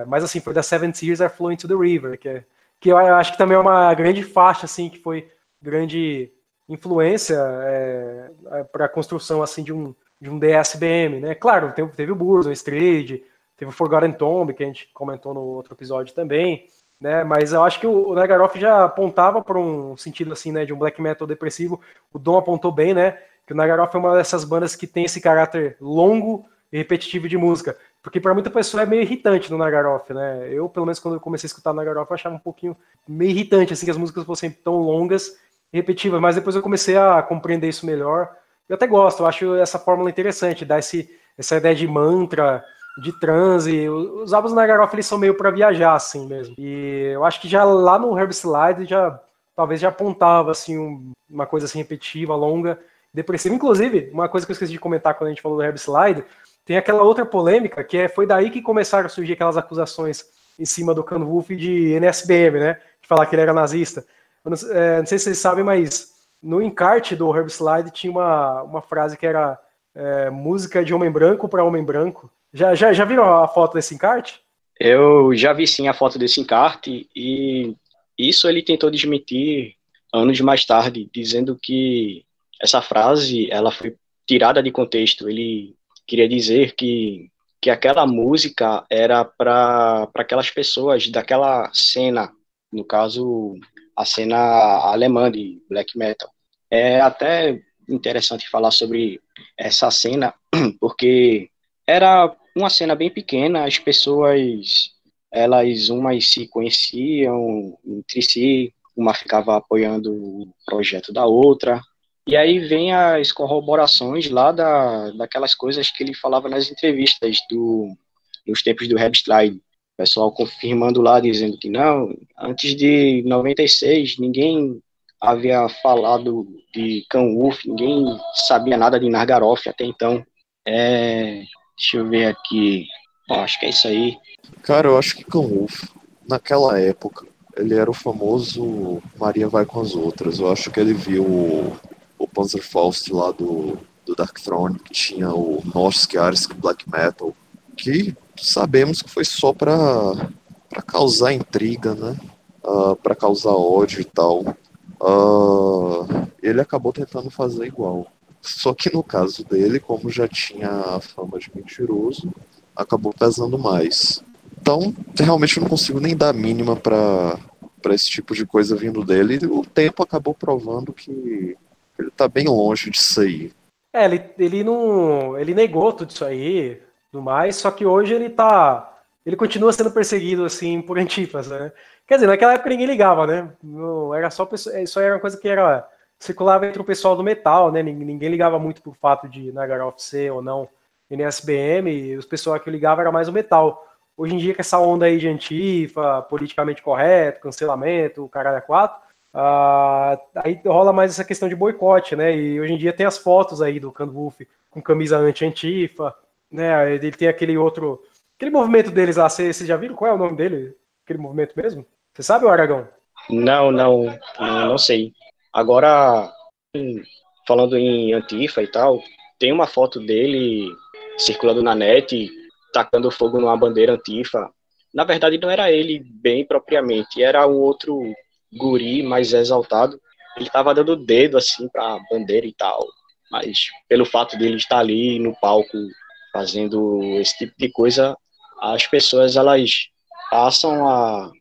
Mas assim, foi da Seven Tears Are Flowing to the River, que eu acho que também é uma grande faixa, assim, que foi grande influência para a construção, assim, de um DSBM, né? Claro, teve o Burzum, o Street, teve o Forgotten Tomb, que a gente comentou no outro episódio também, né? Mas eu acho que o Nagaroff já apontava para um sentido, assim, né, de um black metal depressivo. O Dom apontou bem, né, que o Nagaroff é uma dessas bandas que tem esse caráter longo e repetitivo de música. Porque para muita pessoa é meio irritante no Nagaroff, né? Eu, pelo menos, quando eu comecei a escutar o Nagaroff, eu achava um pouquinho meio irritante, assim, que as músicas fossem tão longas e repetitivas. Mas depois eu comecei a compreender isso melhor. Eu até gosto, eu acho essa fórmula interessante, dar essa ideia de mantra, de transe. Os álbuns do Nagaroff, eles são meio para viajar, assim mesmo. E eu acho que já lá no Herbslide, talvez já apontava, assim, uma coisa assim repetitiva, longa, depressiva. Inclusive, uma coisa que eu esqueci de comentar quando a gente falou do Herbslide, tem aquela outra polêmica, que foi daí que começaram a surgir aquelas acusações em cima do Canwulf de NSBM, né? De falar que ele era nazista. Eu não sei se vocês sabem, mas no encarte do Herbslide tinha uma frase que era música de homem branco para homem branco. Já viram a foto desse encarte? Eu já vi sim a foto desse encarte e isso ele tentou desmentir anos mais tarde, dizendo que essa frase ela foi tirada de contexto. Ele queria dizer que aquela música era para aquelas pessoas daquela cena, no caso, a cena alemã de black metal. É até interessante falar sobre essa cena, porque era uma cena bem pequena, as pessoas, elas umas se conheciam entre si, uma ficava apoiando o projeto da outra, e aí vem as corroborações lá daquelas coisas que ele falava nas entrevistas nos tempos do Headslide. O pessoal confirmando lá, dizendo que não, antes de 96, ninguém havia falado de Canwulf, ninguém sabia nada de Nargaroth até então. Deixa eu ver aqui. Bom, acho que é isso aí. Cara, eu acho que Canwulf, naquela época, ele era o famoso Maria vai com as outras. Eu acho que ele viu o Panzerfaust lá do Dark Throne, que tinha o Norsk Arisk Black Metal, que sabemos que foi só pra causar intriga, né? Pra causar ódio e tal. Ele acabou tentando fazer igual. Só que no caso dele, como já tinha a fama de mentiroso, acabou pesando mais. Então, realmente eu não consigo nem dar a mínima pra esse tipo de coisa vindo dele. E o tempo acabou provando que ele tá bem longe disso aí. Ele negou tudo isso aí, tudo mais, só que hoje ele continua sendo perseguido, assim, por Antipas, né? Quer dizer, naquela época ninguém ligava, né? Não, era isso aí era uma coisa que circulava entre o pessoal do metal, né? Ninguém ligava muito pro fato de Nagaroth ser ou não NSBM, e os pessoal que ligava era mais o metal. Hoje em dia, com essa onda aí de Antifa, politicamente correto, cancelamento, o caralho é quatro, aí rola mais essa questão de boicote, né? E hoje em dia tem as fotos aí do Canwulf com camisa anti-Antifa, né? Ele tem aquele movimento deles lá, vocês já viram? Qual é o nome dele? aquele movimento mesmo? Você sabe, o Aragão? Não sei. Agora, falando em Antifa e tal, tem uma foto dele circulando na net, tacando fogo numa bandeira Antifa. Na verdade, não era ele bem propriamente, era um outro guri mais exaltado. Ele estava dando o dedo assim para a bandeira e tal, mas pelo fato dele estar ali no palco fazendo esse tipo de coisa, as pessoas elas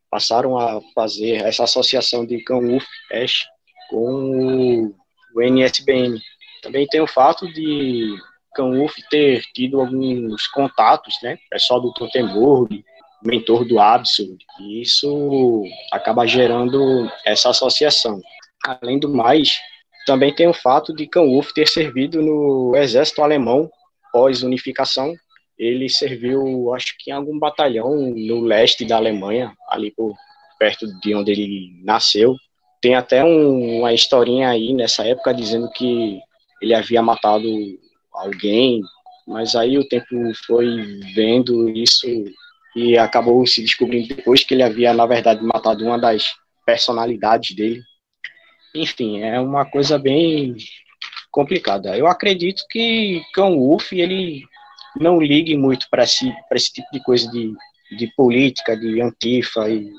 passaram a fazer essa associação de Canuf Ash com o NSBN. Também tem o fato de Canuf ter tido alguns contatos, né, pessoal do Totenburg, mentor do Absurd, e isso acaba gerando essa associação. Além do mais, também tem o fato de Canuf ter servido no exército alemão pós-unificação. Ele serviu, acho que em algum batalhão no leste da Alemanha, ali por perto de onde ele nasceu. Tem até uma historinha aí nessa época dizendo que ele havia matado alguém, mas aí o tempo foi vendo isso e acabou se descobrindo depois que ele havia, na verdade, matado uma das personalidades dele. Enfim, é uma coisa bem complicada. Eu acredito que Cão Wolf, ele não ligue muito para esse tipo de coisa de política, de antifa e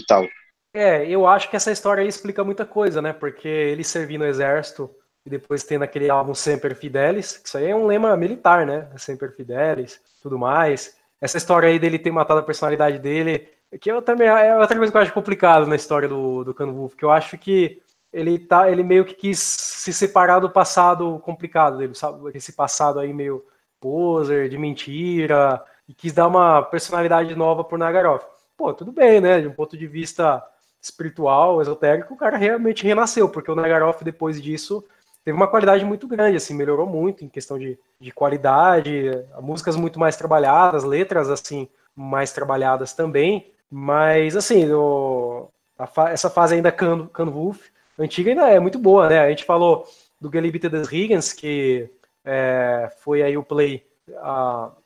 tal. Eu acho que essa história aí explica muita coisa, né? Porque ele serviu no exército e depois tem naquele álbum Semper Fidelis, que isso aí é um lema militar, né? Semper Fidelis, tudo mais. Essa história aí dele ter matado a personalidade dele, que eu também é outra coisa que eu acho complicado na história do Cano Wolf, que eu acho que ele meio que quis se separar do passado complicado dele, sabe? Esse passado aí meio poser, de mentira, e quis dar uma personalidade nova pro Nagaroff. Pô, tudo bem, né? De um ponto de vista espiritual, esotérico, o cara realmente renasceu, porque o Nagaroff, depois disso, teve uma qualidade muito grande, assim, melhorou muito em questão de qualidade, músicas muito mais trabalhadas, letras, assim, mais trabalhadas também, mas, assim, essa fase ainda Can Wolf, antiga, ainda é muito boa, né? A gente falou do Gelibite des Rigens, que foi aí o play,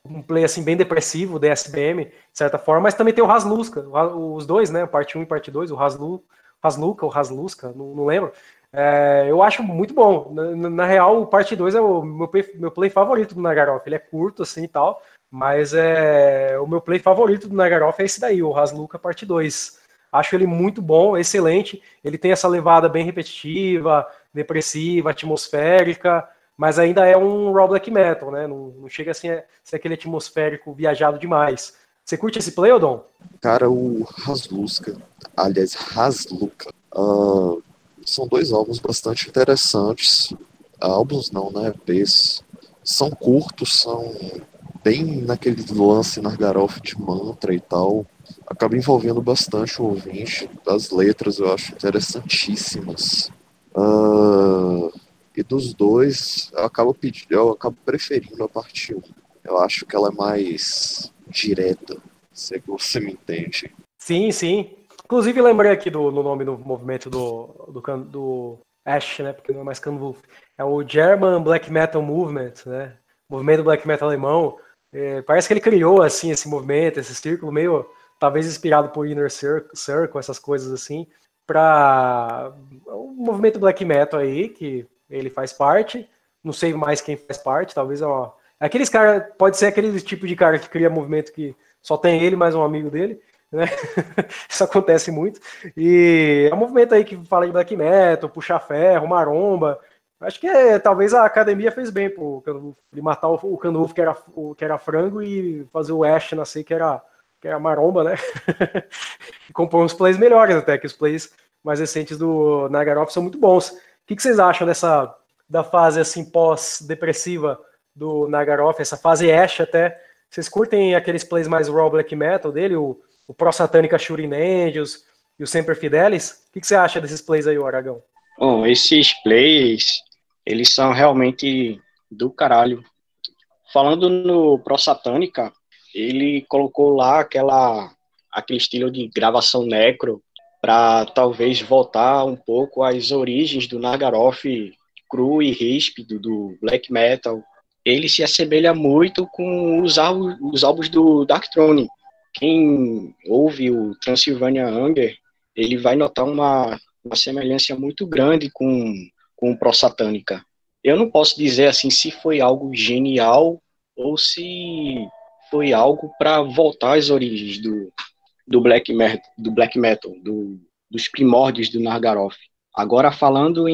um play assim bem depressivo, DSBM, de certa forma, mas também tem o Hasluska, os dois, né? Parte 1 e parte 2, o Hasluka ou Hasluska, não lembro. Eu acho muito bom. Na real, o parte 2 é o meu play favorito do Nagaroff. Ele é curto assim e tal, mas o meu play favorito do Nagaroff é esse daí, o Hasluka parte 2. Acho ele muito bom, excelente. Ele tem essa levada bem repetitiva, depressiva, atmosférica, mas ainda é um raw black metal, né? Não chega a ser aquele atmosférico viajado demais. Você curte esse play, Odon? Cara, o Hasluska, aliás, Hasluka, são dois álbuns bastante interessantes. Álbuns não, né? EPs. São curtos, são bem naquele lance Nargaroth de mantra e tal. Acaba envolvendo bastante o ouvinte. As letras eu acho interessantíssimas. E dos dois, eu acabo preferindo a parte 1. Eu acho que ela é mais direta, se é que você me entende. Sim, sim. Inclusive, lembrei aqui no nome do movimento do Ash, né? Porque não é mais Cano Wolf. É o German Black Metal Movement, né? Movimento Black Metal alemão. Parece que ele criou, assim, esse movimento, esse círculo meio, talvez inspirado por Inner Circle, essas coisas assim, para um movimento Black Metal aí, que ele faz parte. Não sei mais quem faz parte, talvez aqueles caras, pode ser aquele tipo de cara que cria movimento que só tem ele mais um amigo dele, né? Isso acontece muito. E é um movimento aí que fala de black metal, puxa ferro, maromba. Acho que talvez a academia fez bem pro Canulfo, de matar o Canulfo, que era frango, e fazer o Ash nascer, que era maromba, né? E compor uns plays melhores até, que os plays mais recentes do Nagaroff são muito bons. O que vocês acham da fase assim pós-depressiva do Nagaroff, essa fase Ash até? Vocês curtem aqueles plays mais raw black metal dele, o Pro Satânica Shurin Angels e o Semper Fidelis? O que você acha desses plays aí, Aragão? Bom, esses plays, eles são realmente do caralho. Falando no Pro Satânica, ele colocou lá aquele estilo de gravação necro para talvez voltar um pouco às origens do Nagaroff cru e ríspido do black metal. Ele se assemelha muito com os álbuns do Darkthrone. quem ouve o Transylvania Hunger, ele vai notar uma semelhança muito grande com o Pro-Satânica. Eu não posso dizer assim se foi algo genial ou se foi algo para voltar às origens do black metal, dos primórdios do Nargaroth. Agora, falando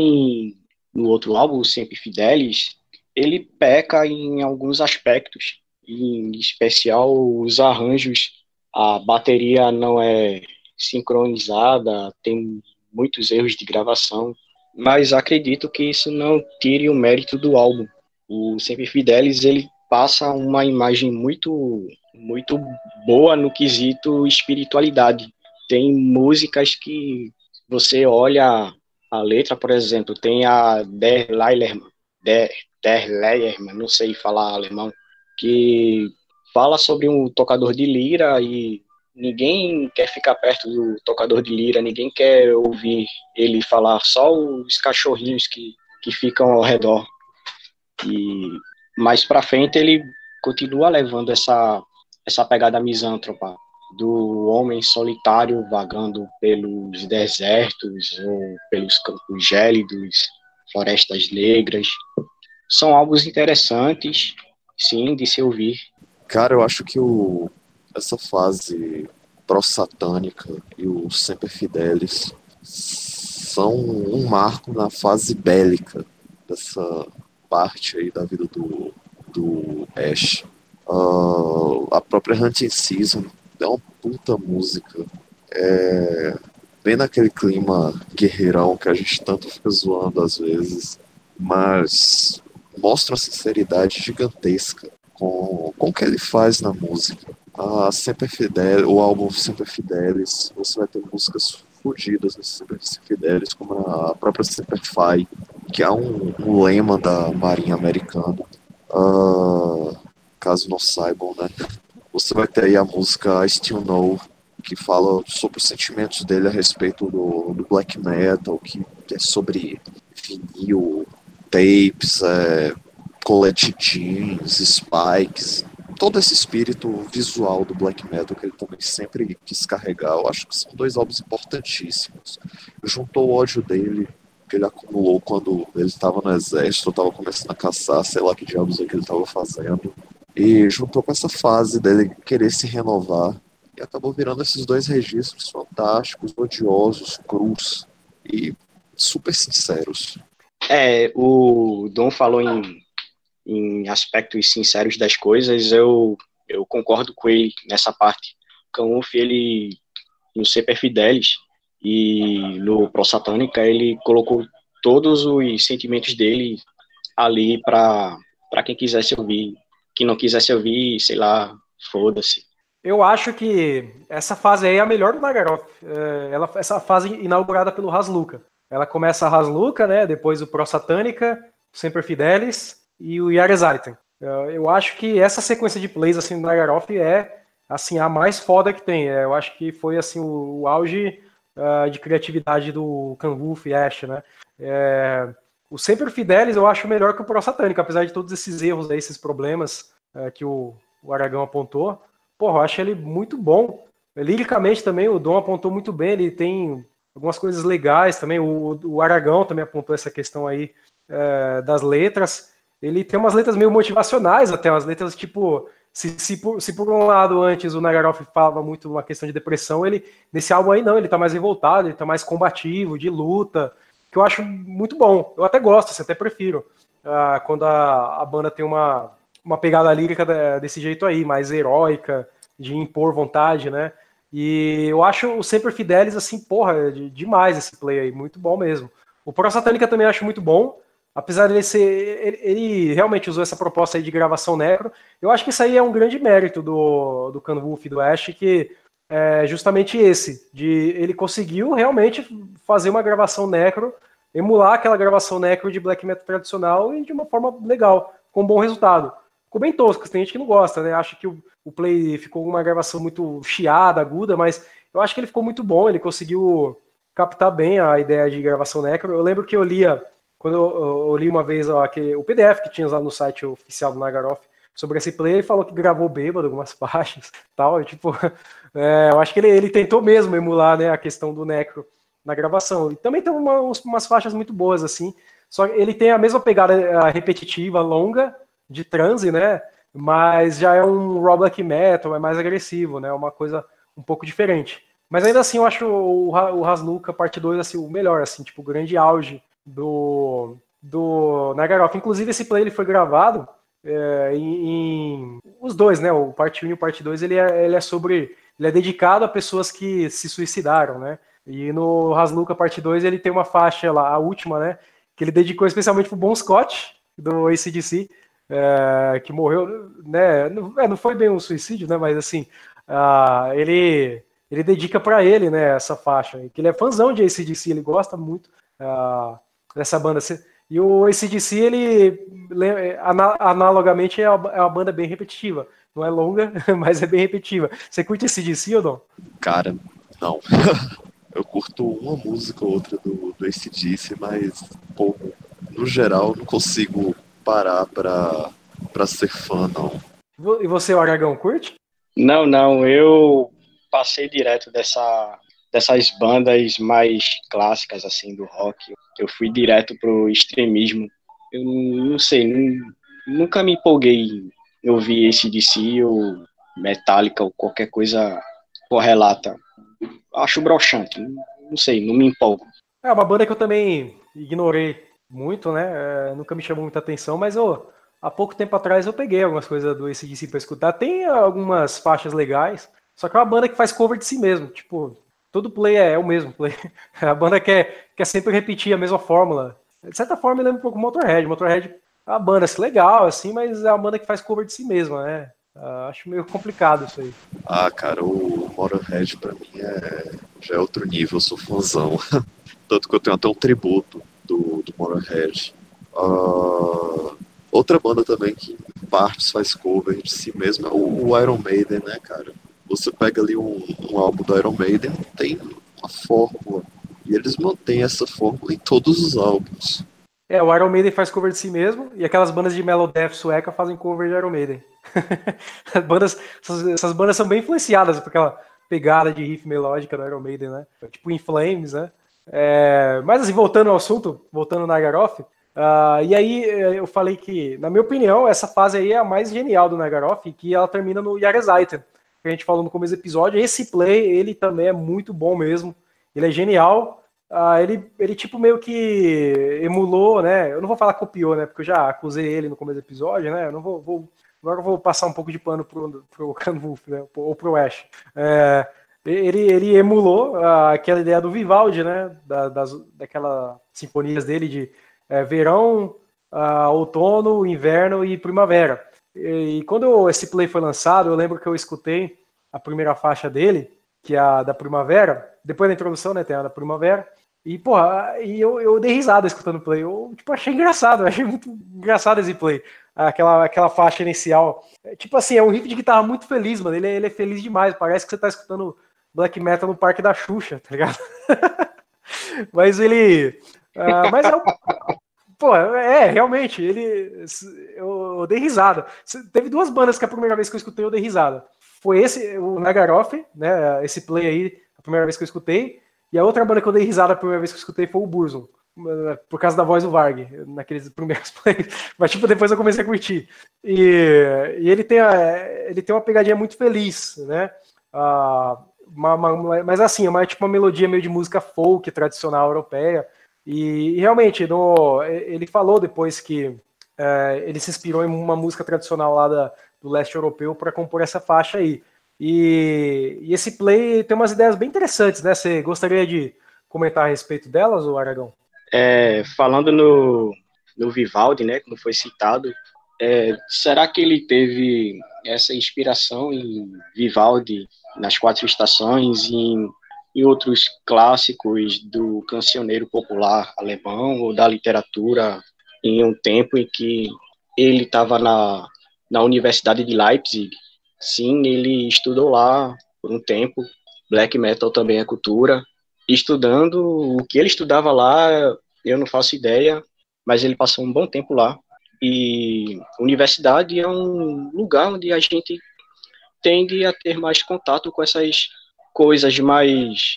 no outro álbum, o Semper Fidelis, ele peca em alguns aspectos, em especial os arranjos. A bateria não é sincronizada, tem muitos erros de gravação, mas acredito que isso não tire o mérito do álbum. O Semper Fidelis, ele passa uma imagem muito boa no quesito espiritualidade. Tem músicas que você olha a letra, por exemplo, tem a Der Leiermann, não sei falar alemão, que fala sobre um tocador de lira e ninguém quer ficar perto do tocador de lira, ninguém quer ouvir ele falar, só os cachorrinhos que ficam ao redor. E mais pra frente ele continua levando essa pegada misântropa do homem solitário vagando pelos desertos ou pelos campos gélidos, florestas negras. São álbuns interessantes, sim, de se ouvir. Cara, eu acho que essa fase pró-satânica e o Semper Fidelis são um marco na fase bélica dessa parte aí da vida do Ash. A própria Hunting Season é uma puta música. Bem naquele clima guerreirão que a gente tanto fica zoando às vezes, mas mostra uma sinceridade gigantesca com o que ele faz na música. O álbum Semper Fidelis, você vai ter músicas fodidas nesse Semper Fidelis, como a própria Semper Fi, que é um lema da Marinha Americana. Caso não saibam, né? Você vai ter aí a música I Still Know, que fala sobre os sentimentos dele a respeito do black metal, que é sobre vinil, tapes, colete jeans, spikes, todo esse espírito visual do black metal que ele também sempre quis carregar. Eu acho que são dois álbuns importantíssimos. Juntou o ódio dele, que ele acumulou quando ele estava no exército, estava começando a caçar, sei lá que diabos é que ele estava fazendo, e juntou com essa fase dele querer se renovar, e acabou virando esses dois registros fantásticos, odiosos, crus e super sinceros. O Dom falou em aspectos sinceros das coisas, eu concordo com ele nessa parte. O Canuf, ele, no Semper Fidelis e no Pro-Satânica, ele colocou todos os sentimentos dele ali para quem quisesse ouvir. Quem não quisesse ouvir, sei lá, foda-se. Eu acho que essa fase aí é a melhor do Nagaroth. Essa fase inaugurada pelo Hasluka. Ela começa a Hasluka, né? Depois o Pro-Satânica, o Semper Fidelis e o Jahreszeiten. Eu acho que essa sequência de plays assim, do Nagaroth é assim, a mais foda que tem. Eu acho que foi assim, o auge de criatividade do Canwulf e Ash, né? O Semper Fidelis eu acho melhor que o Pro-Satânica, apesar de todos esses erros aí, esses problemas que o Aragão apontou. Porra, eu acho ele muito bom. Liricamente também, o Dom apontou muito bem, ele tem algumas coisas legais também. O Aragão também apontou essa questão aí das letras. Ele tem umas letras meio motivacionais até, umas letras tipo... Se por um lado antes o Nagaroth falava muito uma questão de depressão, nesse álbum aí não, ele tá mais revoltado, ele tá mais combativo, de luta, que eu acho muito bom. Eu até gosto, assim, até prefiro quando a banda tem uma pegada lírica desse jeito aí, mais heróica, de impor vontade, né? E eu acho o Semper Fidelis, assim, porra, demais esse play aí, muito bom mesmo. O Pro-Satânica também acho muito bom, apesar dele ele realmente usou essa proposta aí de gravação necro. Eu acho que isso aí é um grande mérito do Canwulf e do Ash, que é justamente ele conseguiu realmente fazer uma gravação necro, emular aquela gravação necro de black metal tradicional e de uma forma legal, com bom resultado. Ficou bem tosco, tem gente que não gosta, né? Acha que o play ficou uma gravação muito chiada, aguda, mas eu acho que ele ficou muito bom, ele conseguiu captar bem a ideia de gravação necro. Eu lembro que quando eu li uma vez o PDF que tinha lá no site oficial do Nagaroth, sobre esse play, ele falou que gravou bêbado algumas faixas, tal, e, tipo, eu acho que ele tentou mesmo emular, né, a questão do Necro na gravação. E também tem umas faixas muito boas, assim, só que ele tem a mesma pegada repetitiva, longa, de transe, né, mas já é um raw black metal, é mais agressivo, né, uma coisa um pouco diferente. Mas ainda assim, eu acho o Hasluka Parte 2 assim, o melhor, assim, tipo, o grande auge do Nagaroff. Inclusive, esse play ele foi gravado os dois, né? O Parte 1 e o Parte 2, ele é dedicado a pessoas que se suicidaram, né? E no Hasluka Parte 2 ele tem uma faixa lá, a última, né? Que ele dedicou especialmente pro Bon Scott, do AC/DC, que morreu, né? Não foi bem um suicídio, né? Mas assim, ele dedica para ele, né, essa faixa, que ele é fãzão de AC/DC, ele gosta muito dessa banda. E o AC/DC, ele analogamente é uma banda bem repetitiva. Não é longa, mas é bem repetitiva. Você curte AC/DC, ou não? Cara, não. Eu curto uma música ou outra do AC/DC, mas, pô, no geral, não consigo parar pra ser fã, não. E você, o Aragão, curte? Não, eu passei direto dessas bandas mais clássicas, assim, do rock. Eu fui direto pro extremismo. Eu não sei, nunca me empolguei em ouvir AC/DC ou Metallica ou qualquer coisa correlata. Acho broxante, não sei, não me empolgo. É uma banda que eu também ignorei muito, né? Nunca me chamou muita atenção, mas há pouco tempo atrás eu peguei algumas coisas do AC/DC pra escutar. Tem algumas faixas legais, só que é uma banda que faz cover de si mesmo. Tipo, todo play é o mesmo play. A banda quer sempre repetir a mesma fórmula. De certa forma, lembra um pouco Motorhead. Motorhead é uma banda assim, legal, assim, mas é uma banda que faz cover de si mesma, né? Acho meio complicado isso aí. Cara, o Motorhead pra mim já é outro nível, eu sou fãzão. Tanto que eu tenho até um tributo do Motorhead. Outra banda também que em partes faz cover de si mesmo é o Iron Maiden, né, cara? Você pega ali um álbum do Iron Maiden, tem uma fórmula, e eles mantêm essa fórmula em todos os álbuns. O Iron Maiden faz cover de si mesmo, e aquelas bandas de Melodeath sueca fazem cover de Iron Maiden. Essas bandas são bem influenciadas por aquela pegada de riff melódica do Iron Maiden, né? Tipo In Flames, né? Mas assim, voltando ao assunto, voltando na Nagaroff, e aí eu falei que, na minha opinião, essa fase aí é a mais genial do Nagaroff, que ela termina no Jahreszeiten, que a gente falou no começo do episódio. Esse play, ele também é muito bom mesmo, ele é genial. Ele tipo meio que emulou, né? Eu não vou falar copiou, né? Porque eu já acusei ele no começo do episódio, né? Eu não agora eu vou passar um pouco de pano pro Canwulf, né? Ou pro Ash. Ele emulou aquela ideia do Vivaldi, né? Daquelas sinfonias dele de verão, outono, inverno e primavera. E quando esse play foi lançado, eu lembro que eu escutei a primeira faixa dele, que é a da primavera. Depois da introdução, né? Tem a da primavera. E, porra, eu dei risada escutando o play. Eu, tipo, achei engraçado, achei muito engraçado esse play. Aquela faixa inicial. Tipo assim, é um riff de guitarra muito feliz, mano. Ele é feliz demais. Parece que você tá escutando black metal no Parque da Xuxa, tá ligado? Mas ele... mas pô, realmente, eu dei risada. Teve duas bandas que a primeira vez que eu escutei eu dei risada. Foi o Nagaroff, né? Esse play aí, a primeira vez que eu escutei. E a outra banda que eu dei risada a primeira vez que eu escutei foi o Burzum, por causa da voz do Varg, naqueles primeiros plays. Mas, tipo, depois eu comecei a curtir. E ele tem uma pegadinha muito feliz, né? Mas assim, é tipo uma melodia meio de música folk tradicional europeia. E realmente, ele falou depois que ele se inspirou em uma música tradicional lá do leste europeu para compor essa faixa aí. E esse play tem umas ideias bem interessantes, né? Você gostaria de comentar a respeito delas, ou Aragão? Falando no Vivaldi, né, como foi citado, será que ele teve essa inspiração em Vivaldi, nas Quatro Estações, em outros clássicos do cancioneiro popular alemão ou da literatura, em um tempo em que ele estava na Universidade de Leipzig? Sim, ele estudou lá por um tempo. Black metal também é cultura. Estudando o que ele estudava lá, eu não faço ideia, mas ele passou um bom tempo lá. E universidade é um lugar onde a gente tende a ter mais contato com essas coisas mais,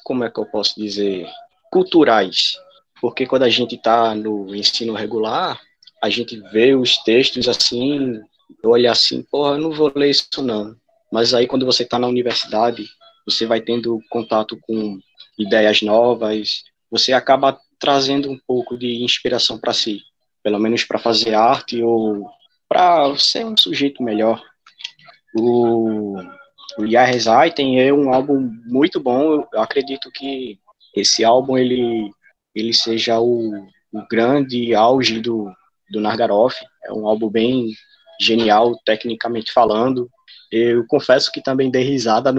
como é que eu posso dizer, culturais. Porque quando a gente está no ensino regular, a gente vê os textos assim, olha assim, porra, eu não vou ler isso não. Mas aí quando você está na universidade, você vai tendo contato com ideias novas, você acaba trazendo um pouco de inspiração para si, pelo menos para fazer arte ou para ser um sujeito melhor. O Jahreszeiten é um álbum muito bom. Eu acredito que esse álbum ele seja o grande auge do Nargaroth. É um álbum bem genial, tecnicamente falando. Eu confesso que também dei risada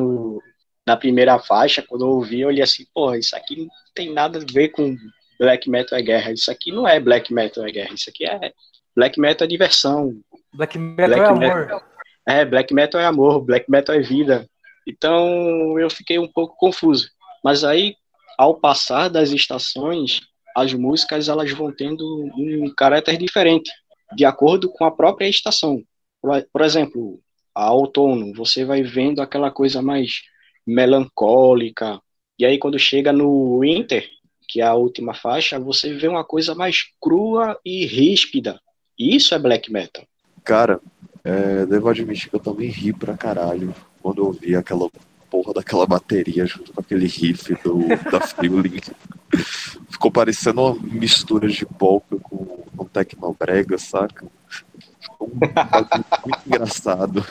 na primeira faixa. Quando eu ouvi, eu olhei assim, porra, isso aqui não tem nada a ver com black metal é guerra. Isso aqui não é black metal é guerra. Isso aqui é black metal é diversão. Black metal é amor. Black metal é amor, black metal é vida. Então eu fiquei um pouco confuso. Mas aí, ao passar das estações, as músicas elas vão tendo um caráter diferente, de acordo com a própria estação. Por exemplo, a outono, você vai vendo aquela coisa mais melancólica. E aí quando chega no winter, que é a última faixa, você vê uma coisa mais crua e ríspida. E isso é black metal. Cara, devo admitir que eu também ri pra caralho quando eu ouvi aquela porra daquela bateria junto com aquele riff da Feeling. Ficou parecendo uma mistura de polka com tecnobrega, saca? Ficou um bagulho muito engraçado.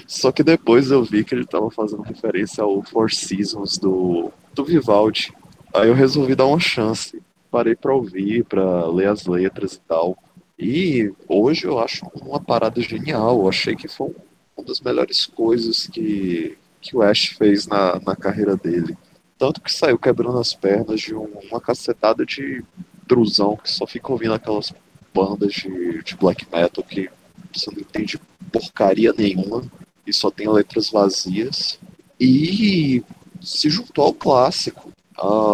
Só que depois eu vi que ele tava fazendo referência ao Four Seasons do Vivaldi. Aí eu resolvi dar uma chance. Parei pra ouvir, pra ler as letras e tal. E hoje eu acho uma parada genial. Eu achei que foi uma das melhores coisas que o Ash fez na carreira dele. Tanto que saiu quebrando as pernas de uma cacetada de druzão que só fica ouvindo aquelas bandas de black metal que você não entende porcaria nenhuma e só tem letras vazias. E se juntou ao clássico.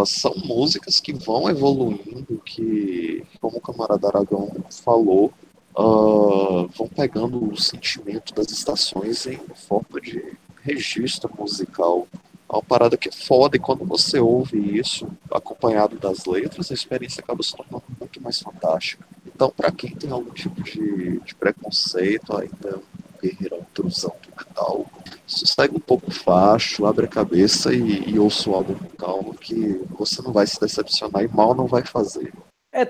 São músicas que vão evoluindo, que, como o camarada Aragão falou, vão pegando o sentimento das estações em forma de registro musical. É uma parada que é foda, e quando você ouve isso acompanhado das letras, a experiência acaba se tornando muito mais fantástica. Então, para quem tem algum tipo de preconceito, ainda um guerreirão truzão do metal, sossegue um pouco o facho, abre a cabeça e ouça o álbum com calma, que você não vai se decepcionar e mal não vai fazer.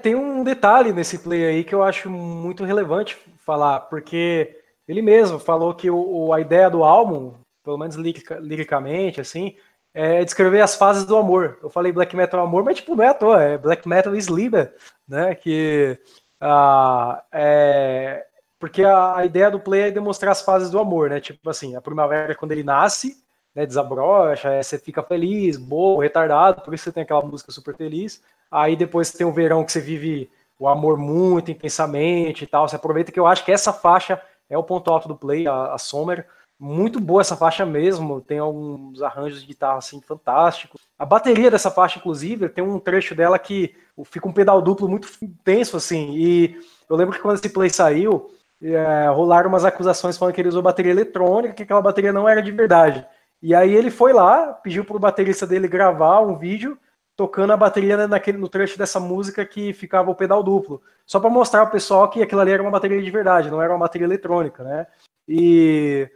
Tem um detalhe nesse play aí que eu acho muito relevante falar, porque ele mesmo falou que a ideia do álbum, pelo menos liricamente, assim, é descrever as fases do amor. Eu falei black metal amor, mas tipo, não é à toa, é black metal is Liebe, né, que porque a ideia do play é demonstrar as fases do amor, né, tipo assim, a primavera é quando ele nasce, né, desabrocha, você fica feliz, bobo, retardado, por isso você tem aquela música super feliz. Aí depois tem o verão que você vive o amor muito intensamente e tal, você aproveita, que eu acho que essa faixa é o ponto alto do play, a Sommer. Muito boa essa faixa mesmo, tem alguns arranjos de guitarra assim fantásticos. A bateria dessa faixa, inclusive, tem um trecho dela que fica um pedal duplo muito intenso, assim. E eu lembro que quando esse play saiu, rolaram umas acusações falando que ele usou bateria eletrônica, que aquela bateria não era de verdade. E aí ele foi lá, pediu pro baterista dele gravar um vídeo tocando a bateria no trecho dessa música que ficava o pedal duplo, só para mostrar ao pessoal que aquilo ali era uma bateria de verdade, não era uma bateria eletrônica, né? E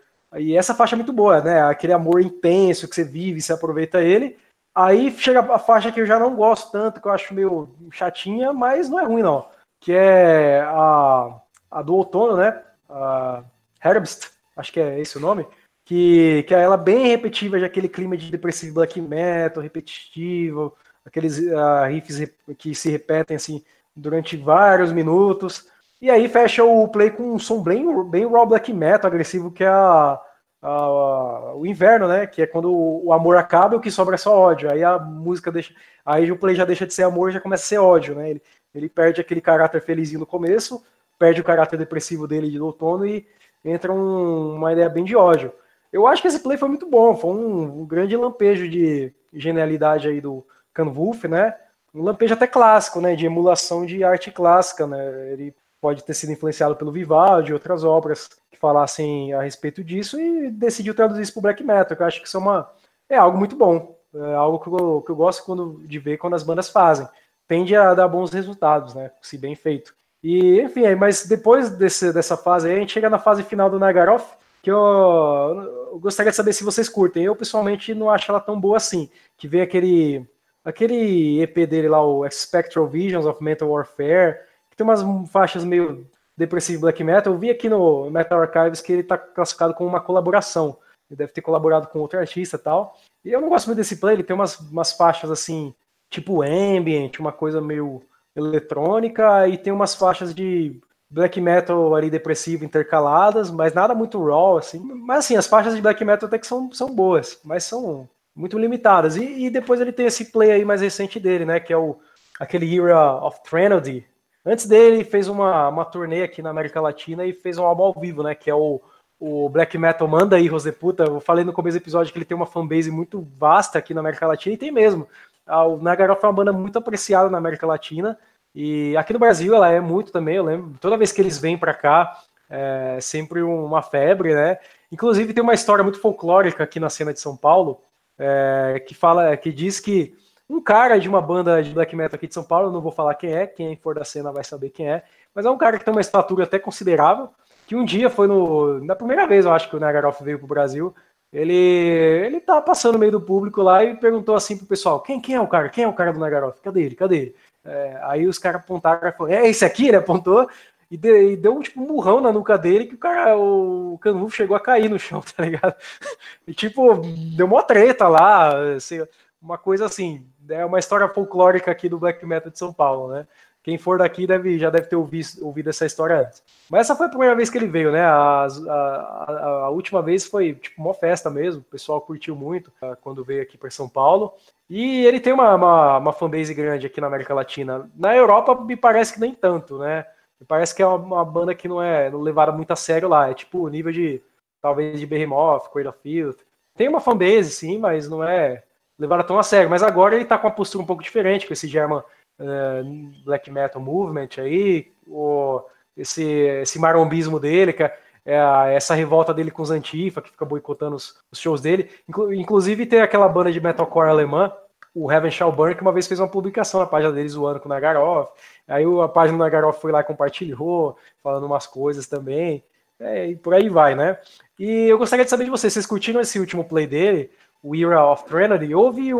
essa faixa é muito boa, né? Aquele amor intenso que você vive, você aproveita ele. Aí chega a faixa que eu já não gosto tanto, que eu acho meio chatinha, mas não é ruim não, que é a do outono, né? A Herbst, acho que é esse o nome, que é ela bem repetitiva, já aquele clima de depressivo black metal, repetitivo, aqueles riffs que se repetem assim durante vários minutos. E aí fecha o play com um som bem raw black metal, agressivo, que é o inverno, né? Que é quando o amor acaba e o que sobra é só ódio. Aí a música deixa. Aí o play já deixa de ser amor e já começa a ser ódio, né? Ele perde aquele caráter felizinho no começo, perde o caráter depressivo dele de outono e entra uma ideia bem de ódio. Eu acho que esse play foi muito bom, foi um grande lampejo de genialidade aí do Can Wolf, né? Um lampejo até clássico, né? De emulação de arte clássica, né? Ele pode ter sido influenciado pelo Vivaldi e outras obras que falassem a respeito disso, e decidiu traduzir isso para o black metal, que eu acho que isso é algo muito bom, é algo que eu gosto de ver quando as bandas fazem. Tende a dar bons resultados, né, se bem feito. E, enfim, mas depois dessa fase aí, a gente chega na fase final do Nagaroth, que eu gostaria de saber se vocês curtem. Eu, pessoalmente, não acho ela tão boa assim, que vem aquele EP dele lá, o Spectral Visions of Mental Warfare, que tem umas faixas meio depressivo black metal. Eu vi aqui no Metal Archives que ele está classificado como uma colaboração. Ele deve ter colaborado com outro artista e tal. E eu não gosto muito desse play, ele tem umas faixas assim, tipo ambient, uma coisa meio eletrônica, e tem umas faixas de black metal ali depressivo intercaladas, mas nada muito raw, assim. Mas assim, as faixas de black metal até que são boas, mas são muito limitadas. E depois ele tem esse play aí mais recente dele, né, que é aquele Era of Threnody. Antes dele, ele fez uma turnê aqui na América Latina e fez um álbum ao vivo, né, que é o Black Metal Manda aí, Roseputa. Eu falei no começo do episódio que ele tem uma fanbase muito vasta aqui na América Latina, e tem mesmo. O Nagaroth é uma banda muito apreciada na América Latina, e aqui no Brasil ela é muito também, eu lembro, toda vez que eles vêm para cá, é sempre uma febre, né? Inclusive tem uma história muito folclórica aqui na cena de São Paulo, que diz que um cara de uma banda de black metal aqui de São Paulo, eu não vou falar quem for da cena vai saber quem é, mas é um cara que tem uma estatura até considerável, que um dia foi na primeira vez, eu acho que o Nagaroth veio pro Brasil, ele tá passando no meio do público lá e perguntou assim pro pessoal, quem é o cara? Quem é o cara do Nagaroth? Cadê ele? Aí os caras apontaram e falaram, é esse aqui? Ele apontou e deu um murrão na nuca dele que o Canufo chegou a cair no chão, tá ligado? E tipo, deu uma treta lá, assim, uma coisa assim, é uma história folclórica aqui do black metal de São Paulo, né? Quem for daqui já deve ter ouvido essa história antes. Mas essa foi a primeira vez que ele veio, né? A última vez foi tipo uma festa mesmo, o pessoal curtiu muito quando veio aqui para São Paulo. E ele tem uma fanbase grande aqui na América Latina. Na Europa me parece que nem tanto, né? Me parece que é uma banda que não levada muito a sério lá. É tipo o nível de, talvez, de Behemoth, Cradle of Filth. Tem uma fanbase, sim, mas não é levada tão a sério. Mas agora ele tá com uma postura um pouco diferente, com esse German black metal movement aí, esse marombismo dele, que essa revolta dele com os Antifa, que fica boicotando os shows dele. Inclusive tem aquela banda de metalcore alemã, o Heaven Shall Burn, que uma vez fez uma publicação na página deles zoando com o Nagaroth. Aí a página do Nagaroth foi lá e compartilhou, falando umas coisas também. E por aí vai, né? E eu gostaria de saber de vocês curtiram esse último play dele, o Era of Threnody? Eu ouvi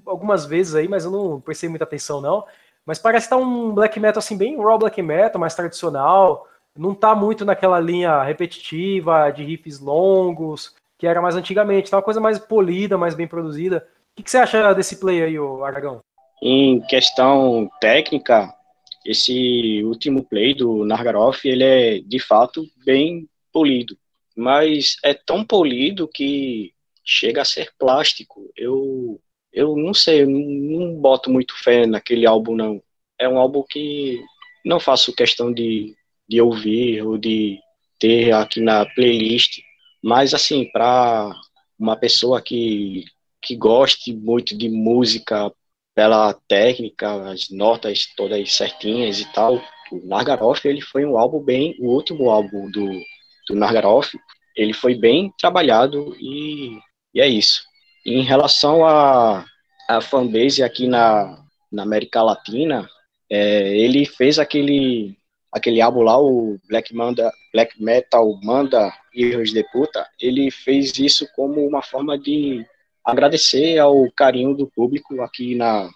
algumas vezes aí, mas eu não prestei muita atenção não. Mas parece que tá um black metal assim, bem raw black metal, mais tradicional. Não tá muito naquela linha repetitiva, de riffs longos, que era mais antigamente. Tá uma coisa mais polida, mais bem produzida. O que você acha desse play aí, Aragão? Em questão técnica, esse último play do Nagaroth, ele é, de fato, bem polido. Mas é tão polido que chega a ser plástico. Eu não sei, eu não boto muito fé naquele álbum, não. É um álbum que não faço questão de ouvir ou de ter aqui na playlist, mas, assim, para uma pessoa que goste muito de música pela técnica, as notas todas certinhas e tal, o Nagaroth, ele foi um álbum o último álbum do Nagaroth, ele foi bem trabalhado e é isso. Em relação a fanbase aqui na América Latina, ele fez aquele álbum lá, o Black Metal Manda Heroes de Puta, ele fez isso como uma forma de agradecer ao carinho do público aqui na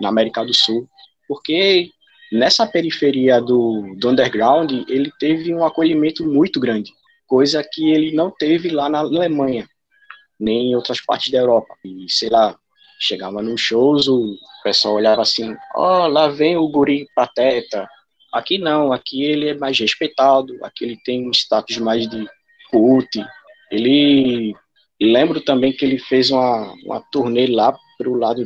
América do Sul, porque nessa periferia do underground, ele teve um acolhimento muito grande, coisa que ele não teve lá na Alemanha, nem em outras partes da Europa. E, sei lá, chegava nos shows, o pessoal olhava assim, lá vem o guri pateta. Aqui não, aqui ele é mais respeitado, aqui ele tem um status mais de cult. Lembro também que ele fez uma turnê lá pro lado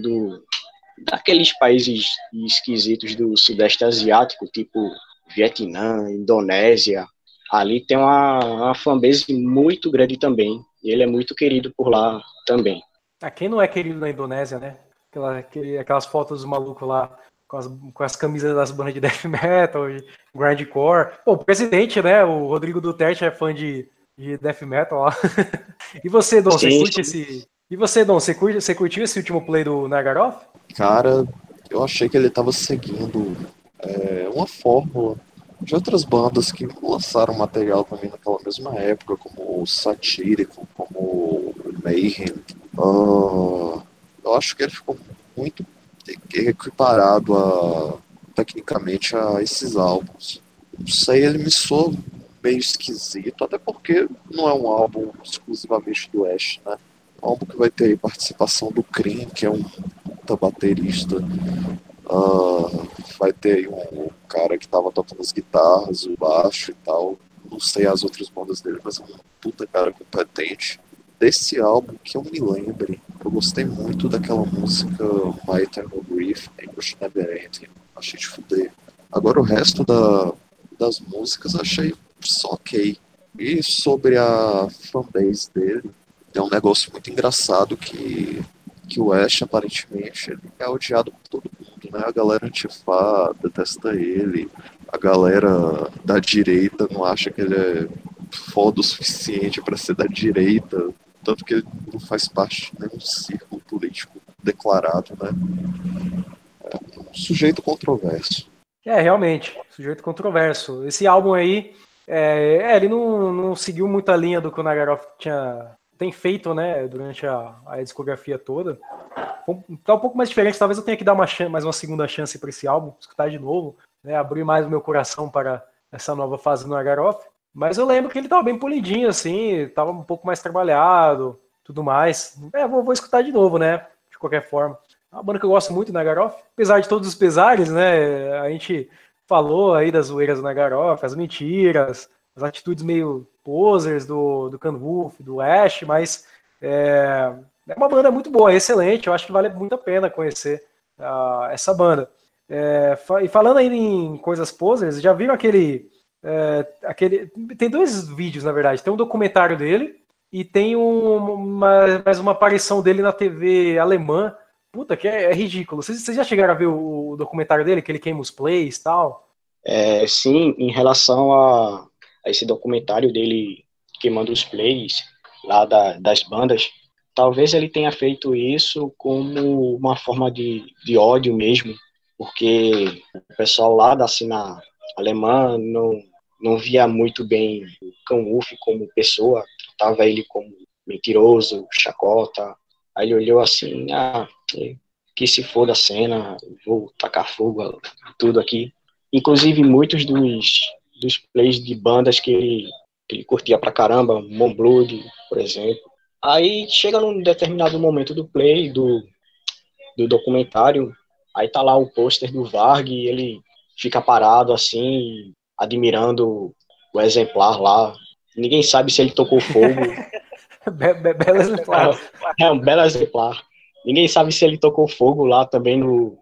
daqueles países esquisitos do Sudeste Asiático, tipo Vietnã, Indonésia. Ali tem uma fanbase muito grande também. E ele é muito querido por lá também. Quem não é querido na Indonésia, né? Aquelas fotos do maluco lá com as camisas das bandas de death metal, de grindcore. Pô, o presidente, né, o Rodrigo Duterte é fã de death metal lá. E você, Dom, você curte esse... E você, Dom, você curtiu esse último play do Nagaroff? Cara, eu achei que ele tava seguindo uma fórmula de outras bandas que lançaram material também naquela mesma época, como o Satírico, como o Mayhem. Eu acho que ele ficou muito equiparado tecnicamente a esses álbuns. Não sei, ele me soa meio esquisito, até porque não é um álbum exclusivamente do Ash, né? Um álbum que vai ter participação do Cream, que é um puta baterista. Vai ter aí um cara que tava tocando as guitarras, o baixo e tal. Não sei as outras bandas dele, mas é um puta cara competente. Desse álbum, que eu me lembre, eu gostei muito daquela música My Eternal Grief, English Never Ending. Achei de fuder. Agora o resto das músicas achei só ok. E sobre a fanbase dele, é um negócio muito engraçado que o Ash, aparentemente, ele é odiado por todo mundo, né? A galera antifa detesta ele, a galera da direita não acha que ele é foda o suficiente para ser da direita, tanto que ele não faz parte de nenhum círculo político declarado, né? É um sujeito controverso. Realmente, sujeito controverso. Esse álbum aí, ele não seguiu muito a linha do que o Nagaroff tem feito, né, durante a discografia toda. Tá um pouco mais diferente, talvez eu tenha que dar mais uma segunda chance para esse álbum, escutar de novo, né, abrir mais o meu coração para essa nova fase do Nagaroff. Mas eu lembro que ele tava bem polidinho, assim, tava um pouco mais trabalhado, tudo mais. Vou escutar de novo, né, de qualquer forma. É uma banda que eu gosto muito, Nagaroff. Apesar de todos os pesares, né, a gente falou aí das zoeiras do Nagaroff, as mentiras, as atitudes meio posers do Canwulf, do Ash, mas é uma banda muito boa, excelente. Eu acho que vale muito a pena conhecer essa banda. E falando aí em coisas posers, já viram aquele... Tem dois vídeos, na verdade. Tem um documentário dele e tem mais uma aparição dele na TV alemã. Puta, que é ridículo. Vocês já chegaram a ver o documentário dele, que ele queima os plays e tal? Sim, em relação a esse documentário dele queimando os plays lá das bandas, talvez ele tenha feito isso como uma forma de ódio mesmo, porque o pessoal lá da cena alemã não via muito bem o Canwulf como pessoa, tratava ele como mentiroso, chacota. Aí ele olhou assim, que se for da cena, vou tacar fogo tudo aqui. Inclusive muitos dos plays de bandas que ele curtia pra caramba, Moonblood, por exemplo. Aí chega num determinado momento do play, do documentário, aí tá lá o pôster do Varg e ele fica parado assim, admirando o exemplar lá. Ninguém sabe se ele tocou fogo. Belo exemplar. É um belo exemplar. Ninguém sabe se ele tocou fogo lá também no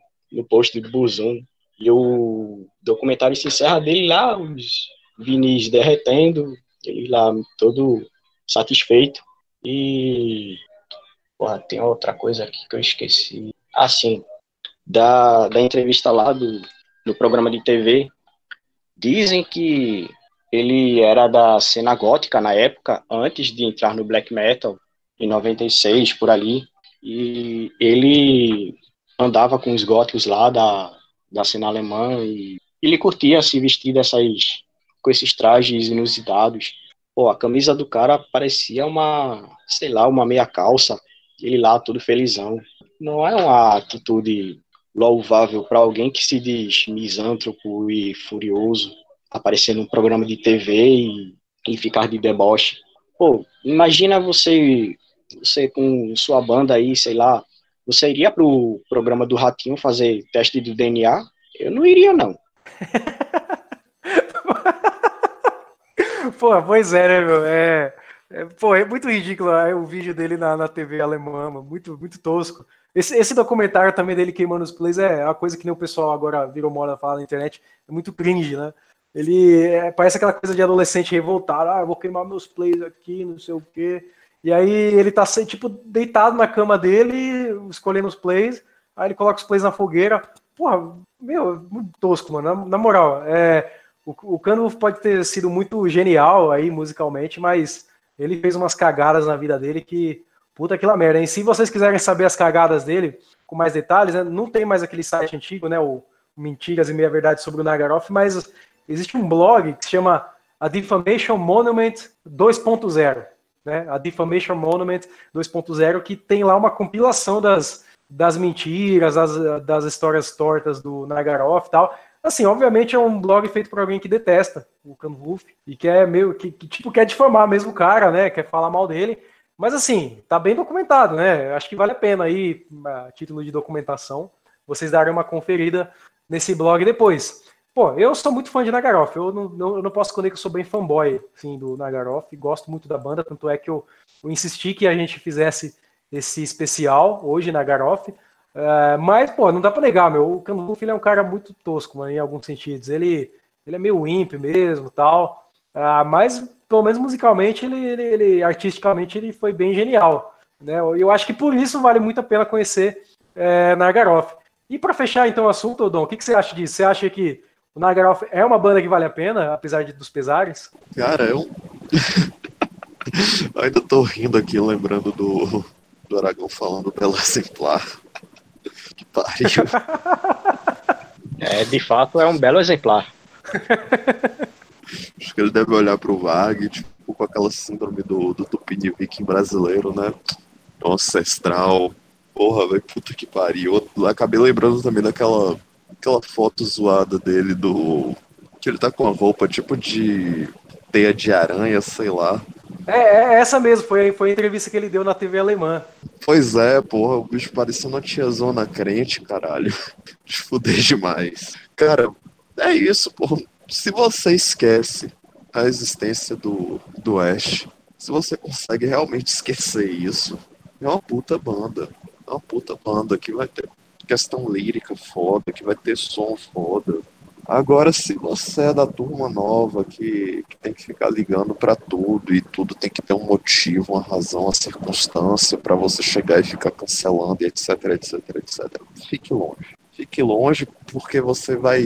pôster do Burzum. E o documentário se encerra dele lá, os vinis derretendo, ele lá todo satisfeito. E tem outra coisa aqui que eu esqueci. Sim, da entrevista lá do programa de TV, dizem que ele era da cena gótica na época, antes de entrar no black metal, em 96, por ali, e ele andava com os góticos lá da cena alemã, e ele curtia se vestir com esses trajes inusitados. A camisa do cara parecia uma meia calça, ele lá todo felizão. Não é uma atitude louvável para alguém que se diz misântropo e furioso, aparecer num programa de TV e ficar de deboche. Imagina você com sua banda aí, sei lá, você iria pro programa do Ratinho fazer teste do DNA? Eu não iria, não. Pois é, né, meu? É muito ridículo o vídeo dele na TV alemã, muito, muito tosco. Esse documentário também dele queimando os plays é uma coisa que nem o pessoal agora virou moda falar na internet, é muito cringe, né? Ele parece aquela coisa de adolescente revoltado, eu vou queimar meus plays aqui, não sei o quê. E aí ele tá tipo deitado na cama dele, escolhendo os plays, aí ele coloca os plays na fogueira. muito tosco, mano. Na moral, o Canulfo pode ter sido muito genial aí musicalmente, mas ele fez umas cagadas na vida dele que, puta que lá merda, hein? Se vocês quiserem saber as cagadas dele com mais detalhes, né, não tem mais aquele site antigo, né, o Mentiras e Meia-Verdade sobre o Nagaroff, mas existe um blog que se chama A Defamation Monument 2.0, né? A Defamation Monument 2.0, que tem lá uma compilação das mentiras, das histórias tortas do Nagaroff e tal. Assim, obviamente é um blog feito por alguém que detesta o Canulfo e quer tipo, quer difamar mesmo o cara, né? Quer falar mal dele. Mas assim, tá bem documentado, né? Acho que vale a pena aí, a título de documentação, vocês darem uma conferida nesse blog depois. Pô, eu sou muito fã de Nagaroff, eu não posso esconder que eu sou bem fanboy assim, do Nagaroff, gosto muito da banda, tanto é que eu insisti que a gente fizesse esse especial hoje, Nagaroff. Mas, pô, não dá pra negar, meu. O Canulfo, ele é um cara muito tosco, mano, em alguns sentidos. Ele é meio imp mesmo, tal. Mas, pelo menos musicalmente, artisticamente, ele foi bem genial, né? Eu acho que por isso vale muito a pena conhecer Nagaroff. E pra fechar, então, o assunto, Dom, o que você acha disso? Você acha que o Nagaroff é uma banda que vale a pena, apesar dos pesares? Cara, eu ainda tô rindo aqui, lembrando do Aragão falando Belo Exemplar. Que pariu. De fato, é um belo exemplar. Acho que ele deve olhar pro Varg, tipo, com aquela síndrome do Tupiniquim brasileiro, né? Ancestral. Porra, velho, puta que pariu. Eu acabei lembrando também daquela foto zoada dele que ele tá com a roupa tipo de teia de aranha, sei lá. É essa mesmo, foi a entrevista que ele deu na TV alemã. Pois é, porra, o bicho parecia uma tiazona crente, caralho. De fuder demais. Cara, é isso, porra. Se você esquece a existência do Ash, se você consegue realmente esquecer isso, é uma puta banda. É uma puta banda que vai ter questão lírica foda, que vai ter som foda. Agora, se você é da turma nova que tem que ficar ligando pra tudo e tudo tem que ter um motivo, uma razão, uma circunstância pra você chegar e ficar cancelando e etc, etc, etc. Fique longe. Fique longe porque você vai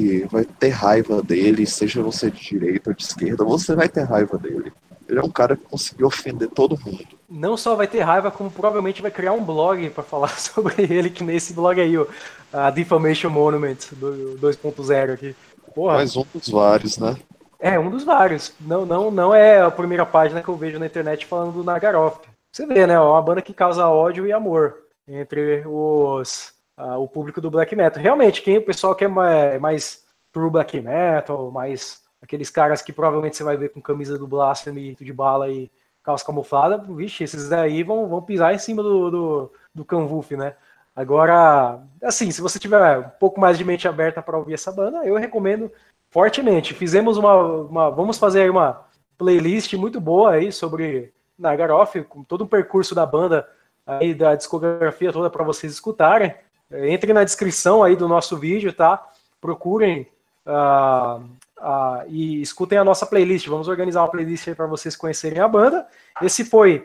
ter raiva dele, seja você de direita ou de esquerda, você vai ter raiva dele. Ele é um cara que conseguiu ofender todo mundo. Não só vai ter raiva, como provavelmente vai criar um blog para falar sobre ele, que nesse blog aí, a Defamation Monument 2.0 aqui. Porra. Mais um dos vários, né? É, um dos vários. Não é a primeira página que eu vejo na internet falando do Nagaroff. Você vê, né? É uma banda que causa ódio e amor entre o público do black metal. Realmente, o pessoal que é mais true black metal, mais aqueles caras que provavelmente você vai ver com camisa do Blasphemy, de bala e calça camuflada, vixe, esses daí vão pisar em cima do Canulfo, né? Agora, assim, se você tiver um pouco mais de mente aberta para ouvir essa banda, eu recomendo fortemente. Fizemos vamos fazer aí uma playlist muito boa aí sobre Nagaroff, com todo o percurso da banda, aí da discografia toda para vocês escutarem. Entrem na descrição aí do nosso vídeo, tá? Procurem e escutem a nossa playlist. Vamos organizar uma playlist aí para vocês conhecerem a banda. Esse foi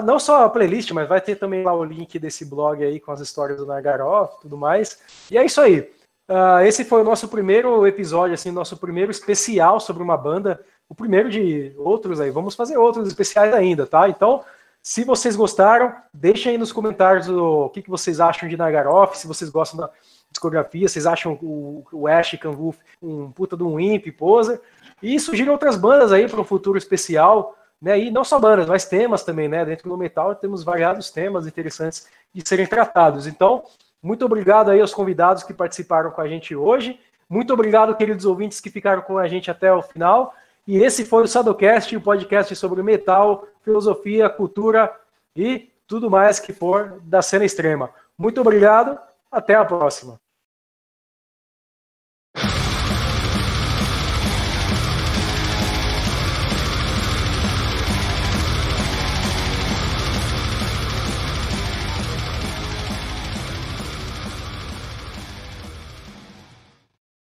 não só a playlist, mas vai ter também lá o link desse blog aí com as histórias do Nagaroff e tudo mais. E é isso aí. Esse foi o nosso primeiro episódio, assim, nosso primeiro especial sobre uma banda. O primeiro de outros aí. Vamos fazer outros especiais ainda, tá? Então, se vocês gostaram, deixem aí nos comentários o que vocês acham de Nagaroff, se vocês gostam da discografia, vocês acham o Ash Canulfo um puta de um imp, poser. E sugiram outras bandas aí para um futuro especial. Né, e não só bandas, mas temas também, né? Dentro do metal temos variados temas interessantes de serem tratados. Então, muito obrigado aí aos convidados que participaram com a gente hoje. Muito obrigado, queridos ouvintes que ficaram com a gente até o final. E esse foi o Sadocast, o podcast sobre metal, filosofia, cultura e tudo mais que for da cena extrema. Muito obrigado, até a próxima.